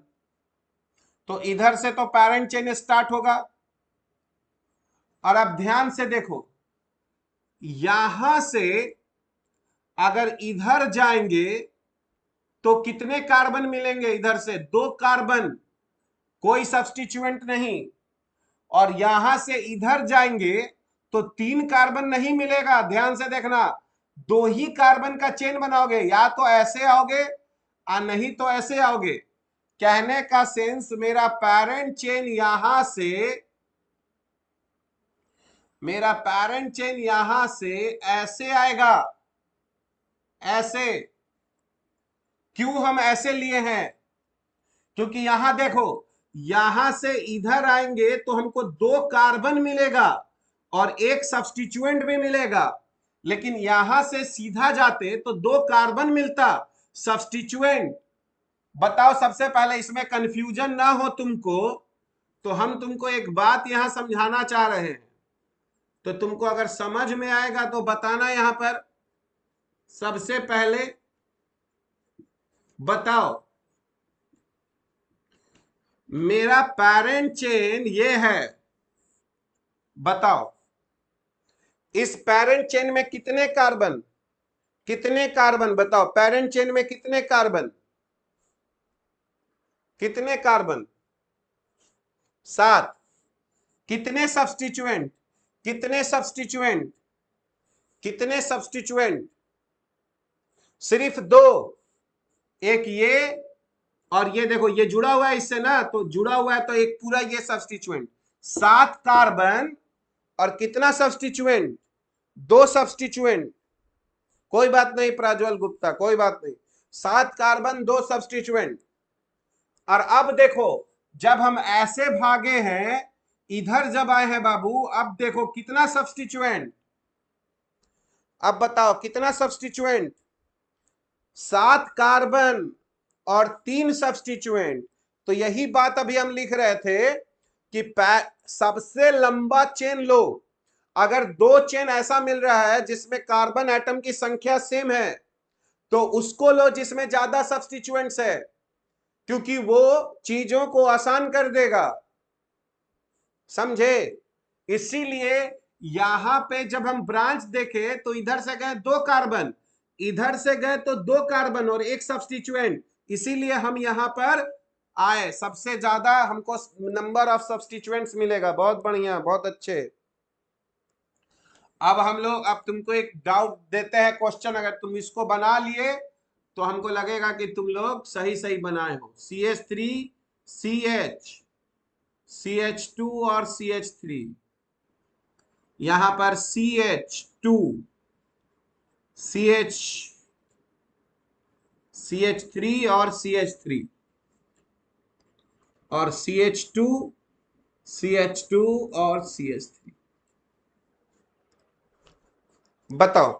तो इधर से तो पैरेंट चेन स्टार्ट होगा। और अब ध्यान से देखो, यहां से अगर इधर जाएंगे तो कितने कार्बन मिलेंगे? इधर से दो कार्बन, कोई सब्स्टिट्यूएंट नहीं। और यहां से इधर जाएंगे तो तीन कार्बन नहीं मिलेगा। ध्यान से देखना, दो ही कार्बन का चेन बनाओगे, या तो ऐसे आओगे और नहीं तो ऐसे आओगे। कहने का सेंस, मेरा पैरेंट चेन यहां से, मेरा पैरेंट चेन यहां से ऐसे आएगा, ऐसे। क्यों हम ऐसे लिए हैं? क्योंकि यहां देखो, यहां से इधर आएंगे तो हमको दो कार्बन मिलेगा और एक सब्स्टिट्यूएंट भी मिलेगा, लेकिन यहां से सीधा जाते तो दो कार्बन मिलता, सब्स्टिट्यूएंट। बताओ, सबसे पहले इसमें कंफ्यूजन ना हो तुमको, तो हम तुमको एक बात यहां समझाना चाह रहे हैं, तो तुमको अगर समझ में आएगा तो बताना। यहां पर सबसे पहले बताओ, मेरा पैरेंट चेन ये है, बताओ इस पैरेंट चेन में कितने कार्बन, कितने कार्बन बताओ? पैरेंट चेन में कितने कार्बन, कितने कार्बन? 7। कितने सब्स्टिट्यूएंट, कितने सब्स्टिट्यूएंट, कितने सब्स्टिट्यूएंट? सिर्फ दो, एक ये और ये। देखो ये जुड़ा हुआ है इससे ना, तो जुड़ा हुआ है तो एक पूरा ये सब्स्टिट्यूएंट। 7 कार्बन और कितना सब्स्टिट्यूएंट? दो सब्स्टिट्यूएंट। कोई बात नहीं प्राज्वल गुप्ता, कोई बात नहीं, 7 कार्बन, दो सब्स्टिट्यूएंट। और अब देखो, जब हम ऐसे भागे हैं, इधर जब आए हैं बाबू, अब देखो कितना सब्स्टिट्यूएंट। अब बताओ कितना सब्स्टिट्यूएंट? 7 कार्बन और 3 सब्स्टिट्यूएंट। तो यही बात अभी हम लिख रहे थे कि सबसे लंबा चेन लो। अगर 2 चेन ऐसा मिल रहा है जिसमें कार्बन एटम की संख्या सेम है तो उसको लो जिसमें ज्यादा सब्स्टिट्यूएंट्स है, क्योंकि वो चीजों को आसान कर देगा। समझे? इसीलिए यहां पे जब हम ब्रांच देखे तो इधर से गए 2 कार्बन, इधर से गए तो 2 कार्बन और 1 सब्स्टिट्यूएंट, इसीलिए हम यहां पर आए। सबसे ज्यादा हमको नंबर ऑफ सब्स्टिट्यूएंट्स मिलेगा। बहुत बढ़िया, बहुत अच्छे। अब तुमको एक डाउट देते हैं क्वेश्चन, अगर तुम इसको बना लिए तो हमको लगेगा कि तुम लोग सही सही बनाए हो। CH3 CH CH2 और CH3, यहां पर CH2 CH3 और CH3 और CH2 CH2 और CH3। बताओ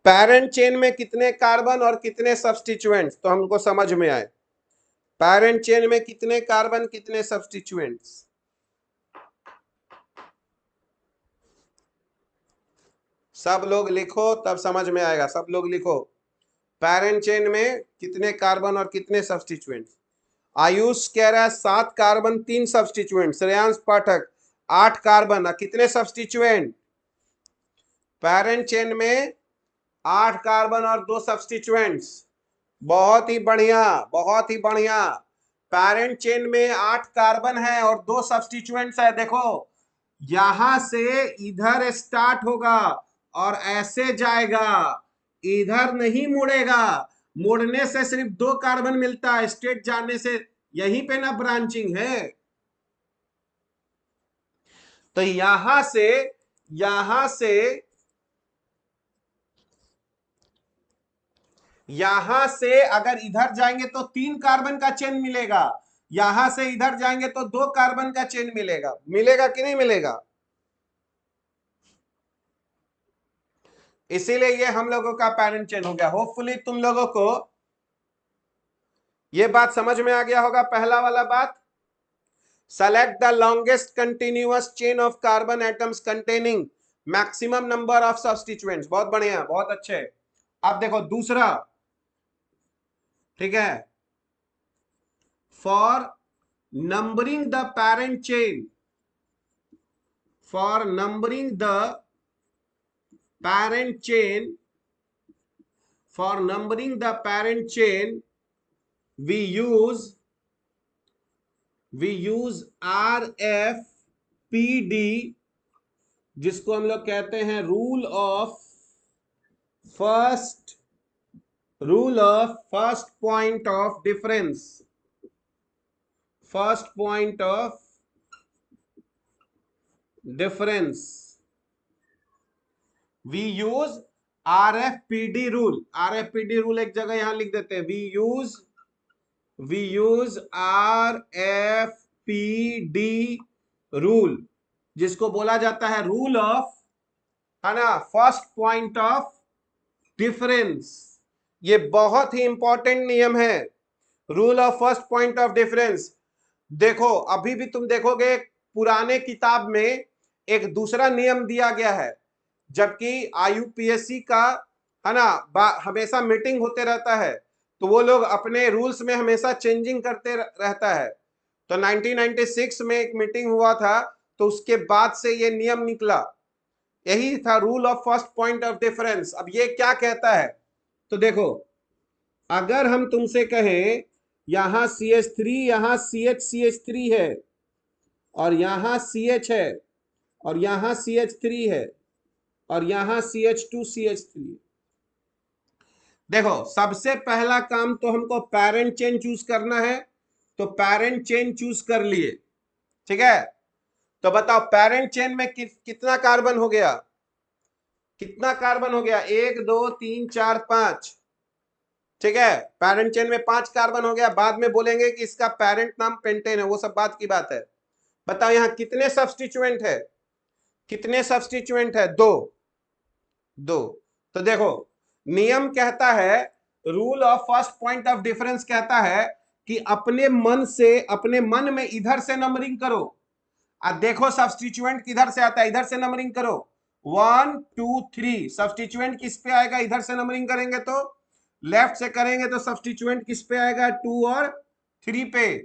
पैरेंट चेन में कितने कार्बन और कितने सब्स्टिट्यूएंट्स, तो हमको समझ में आए। पैरेंट चेन में कितने कार्बन कितने सब्स्टिट्यूएंट्स? सब लोग लिखो तब समझ में आएगा। सब लोग लिखो पैरेंट चेन में कितने कार्बन और कितने सब्स्टिट्यूएंट्स। आयुष कह रहा है 7 कार्बन 3 सब्स्टिट्यूएंट। श्रेयांश पाठक 8 कार्बन और कितने सब्स्टिट्यूएंट? पैरेंट चेन में 8 कार्बन और 2 सब्स्टिट्यूएंट्स। बहुत ही बढ़िया, बहुत ही बढ़िया। पैरेंट चेन में 8 कार्बन है और 2 सब्स्टिट्यूएंट्स है। देखो यहां से इधर स्टार्ट होगा और ऐसे जाएगा, इधर नहीं मुड़ेगा। मुड़ने से सिर्फ 2 कार्बन मिलता है, स्ट्रेट जाने से यहीं पे ना ब्रांचिंग है। तो यहां से अगर इधर जाएंगे तो 3 कार्बन का चेन मिलेगा, यहां से इधर जाएंगे तो 2 कार्बन का चेन मिलेगा। मिलेगा कि नहीं मिलेगा? इसीलिए ये हम लोगों का पैरेंट चेन हो गया। होपफुली तुम लोगों को ये बात समझ में आ गया होगा। पहला वाला बात, select the longest continuous chain of carbon atoms containing maximum number of substituents. बहुत बढ़िया, बहुत अच्छे। अब देखो दूसरा, ठीक है, for numbering the parent chain, for numbering the parent chain, for numbering the parent chain we use RFPD, जिसको हम लोग कहते हैं rule of first point of difference. First point of difference we use RFPD rule. RFPD rule एक जगह यहां लिख देते हैं। वी यूज RFPD रूल, जिसको बोला जाता है रूल ऑफ, है ना, फर्स्ट पॉइंट ऑफ डिफरेंस। ये बहुत ही इंपॉर्टेंट नियम है, rule of first point of difference. देखो अभी भी तुम देखोगे पुराने किताब में एक दूसरा नियम दिया गया है, जबकि IUPAC का, है ना, हमेशा मीटिंग होते रहता है, तो वो लोग अपने रूल्स में हमेशा चेंजिंग करते रहता है। तो 1996 में एक मीटिंग हुआ था, तो उसके बाद से ये नियम निकला। यही था rule of first point of difference. अब ये क्या कहता है, तो देखो अगर हम तुमसे कहें यहां CH3, यहां CH3 है, और यहां CH है, और यहां CH3 है, और यहां CH2 CH3। देखो सबसे पहला काम तो हमको पैरेंट चेन चूज करना है, तो पैरेंट चेन चूज कर लिए, ठीक है। तो बताओ पैरेंट चेन में कितना कार्बन हो गया? कितना कार्बन हो गया? 1 2 3 4 5, ठीक है। पैरेंट चेन में 5 कार्बन हो गया। बाद में बोलेंगे कि इसका पेरेंट नाम पेंटेन है, वो सब बात की बात है। बताओ यहां कितने सब्स्टिट्यूएंट है? कितने सब्स्टिट्यूएंट है? 2। तो देखो नियम कहता है rule of first point of difference कहता है कि अपने मन में इधर से नंबरिंग करो। अब देखो सब्स्टिट्यूएंट किधर से आता है, इधर से नंबरिंग करो। 1 2 3 सब्स्टिट्यूएंट किस पे आएगा, इधर से नंबरिंग करेंगे तो लेफ्ट से करेंगे तो सब्स्टिट्यूएंट किस पे आएगा, 2 और 3 पे।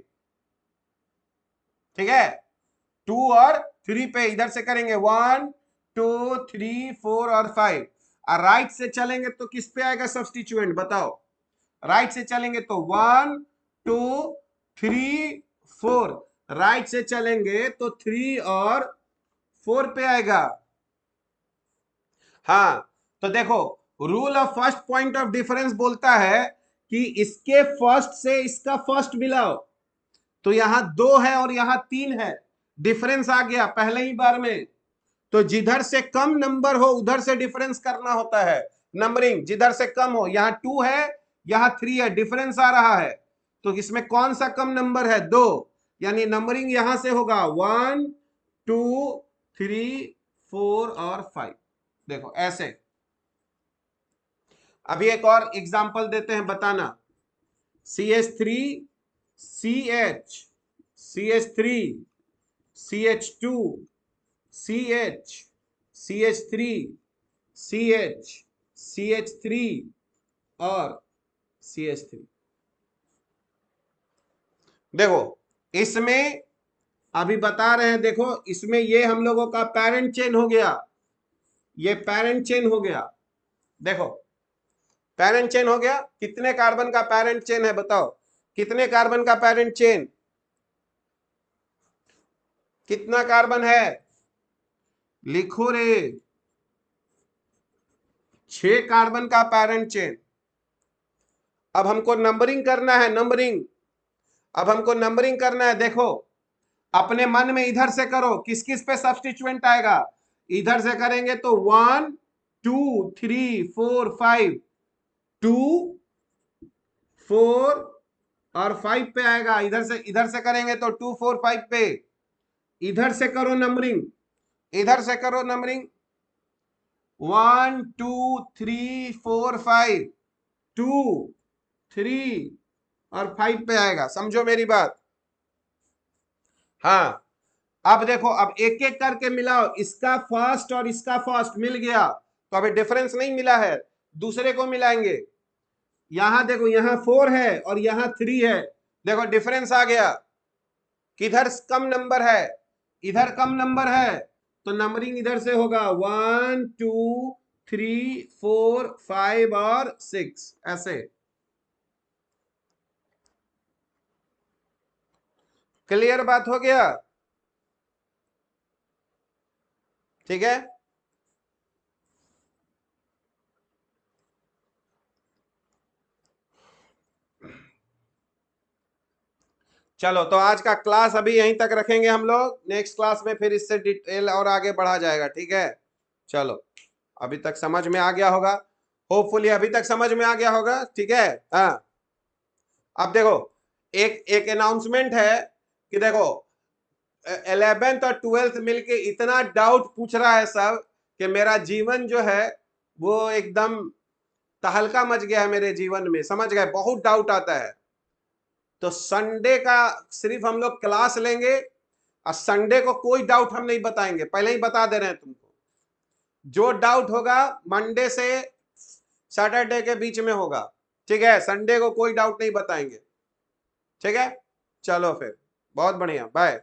ठीक है, 2 और 3 पे इधर से करेंगे 1 2 3 4 और 5। और राइट से चलेंगे तो किस पे आएगा सब्स्टिट्यूएंट बताओ, राइट से चलेंगे तो 1 2 3 4, राइट से चलेंगे तो 3 और 4 पे आएगा। हाँ, तो देखो rule of first point of difference बोलता है कि इसके फर्स्ट से इसका फर्स्ट मिलाओ, तो यहां 2 है और यहां 3 है, डिफरेंस आ गया पहले ही बार में। तो जिधर से कम नंबर हो उधर से डिफरेंस करना होता है नंबरिंग, जिधर से कम हो, यहां 2 है यहां 3 है, डिफरेंस आ रहा है, तो इसमें कौन सा कम नंबर है, 2, यानी नंबरिंग यहां से होगा 1 2 3 4 और 5। देखो ऐसे। अभी एक और एग्जांपल देते हैं, बताना। CH3 CH CH3 CH2 CH CH3 CH CH3 और CH3। देखो इसमें अभी बता रहे हैं, देखो इसमें ये हम लोगों का पैरेंट चेन हो गया, ये पैरेंट चेन हो गया। देखो पैरेंट चेन हो गया, कितने कार्बन का पैरेंट चेन है बताओ, कितने कार्बन का पैरेंट चेन, कितना कार्बन है, लिखो रे, 6 कार्बन का पैरेंट चेन। अब हमको नंबरिंग करना है, नंबरिंग, अब हमको नंबरिंग करना है। देखो अपने मन में इधर से करो, किस किस पे सब्स्टिट्यूएंट आएगा, इधर से करेंगे तो 1 2 3 4 5, 2 4 और 5 पे आएगा, इधर से करेंगे तो 2 4 5 पे। इधर से करो नंबरिंग, इधर से करो नंबरिंग, 1 2 3 4 5, 2 3 और 5 पे आएगा, समझो मेरी बात। हाँ, अब देखो अब एक एक करके मिलाओ, इसका फर्स्ट और इसका फर्स्ट मिल गया, तो अभी डिफरेंस नहीं मिला है, दूसरे को मिलाएंगे। यहां देखो यहां 4 है और यहां 3 है, देखो डिफरेंस आ गया, किधर कम नंबर है, इधर कम नंबर है, तो नंबरिंग इधर से होगा 1 2 3 4 5 और 6 ऐसे। क्लियर बात हो गया, ठीक है। चलो तो आज का क्लास अभी यहीं तक रखेंगे हम लोग, नेक्स्ट क्लास में फिर इससे डिटेल और आगे बढ़ा जाएगा, ठीक है। चलो अभी तक समझ में आ गया होगा, होपफुली अभी तक समझ में आ गया होगा, ठीक है। हाँ, अब देखो एक एक अनाउंसमेंट है कि देखो 11th और 12th मिलके इतना डाउट पूछ रहा है सब कि मेरा जीवन जो है वो एकदम तहलका मच गया है मेरे जीवन में, समझ गए, बहुत डाउट आता है। तो संडे का सिर्फ हम लोग क्लास लेंगे और संडे को कोई डाउट हम नहीं बताएंगे, पहले ही बता दे रहे हैं तुमको। जो डाउट होगा मंडे से सैटरडे के बीच में होगा, ठीक है, संडे को कोई डाउट नहीं बताएंगे, ठीक है। चलो फिर बहुत बढ़िया, बाय।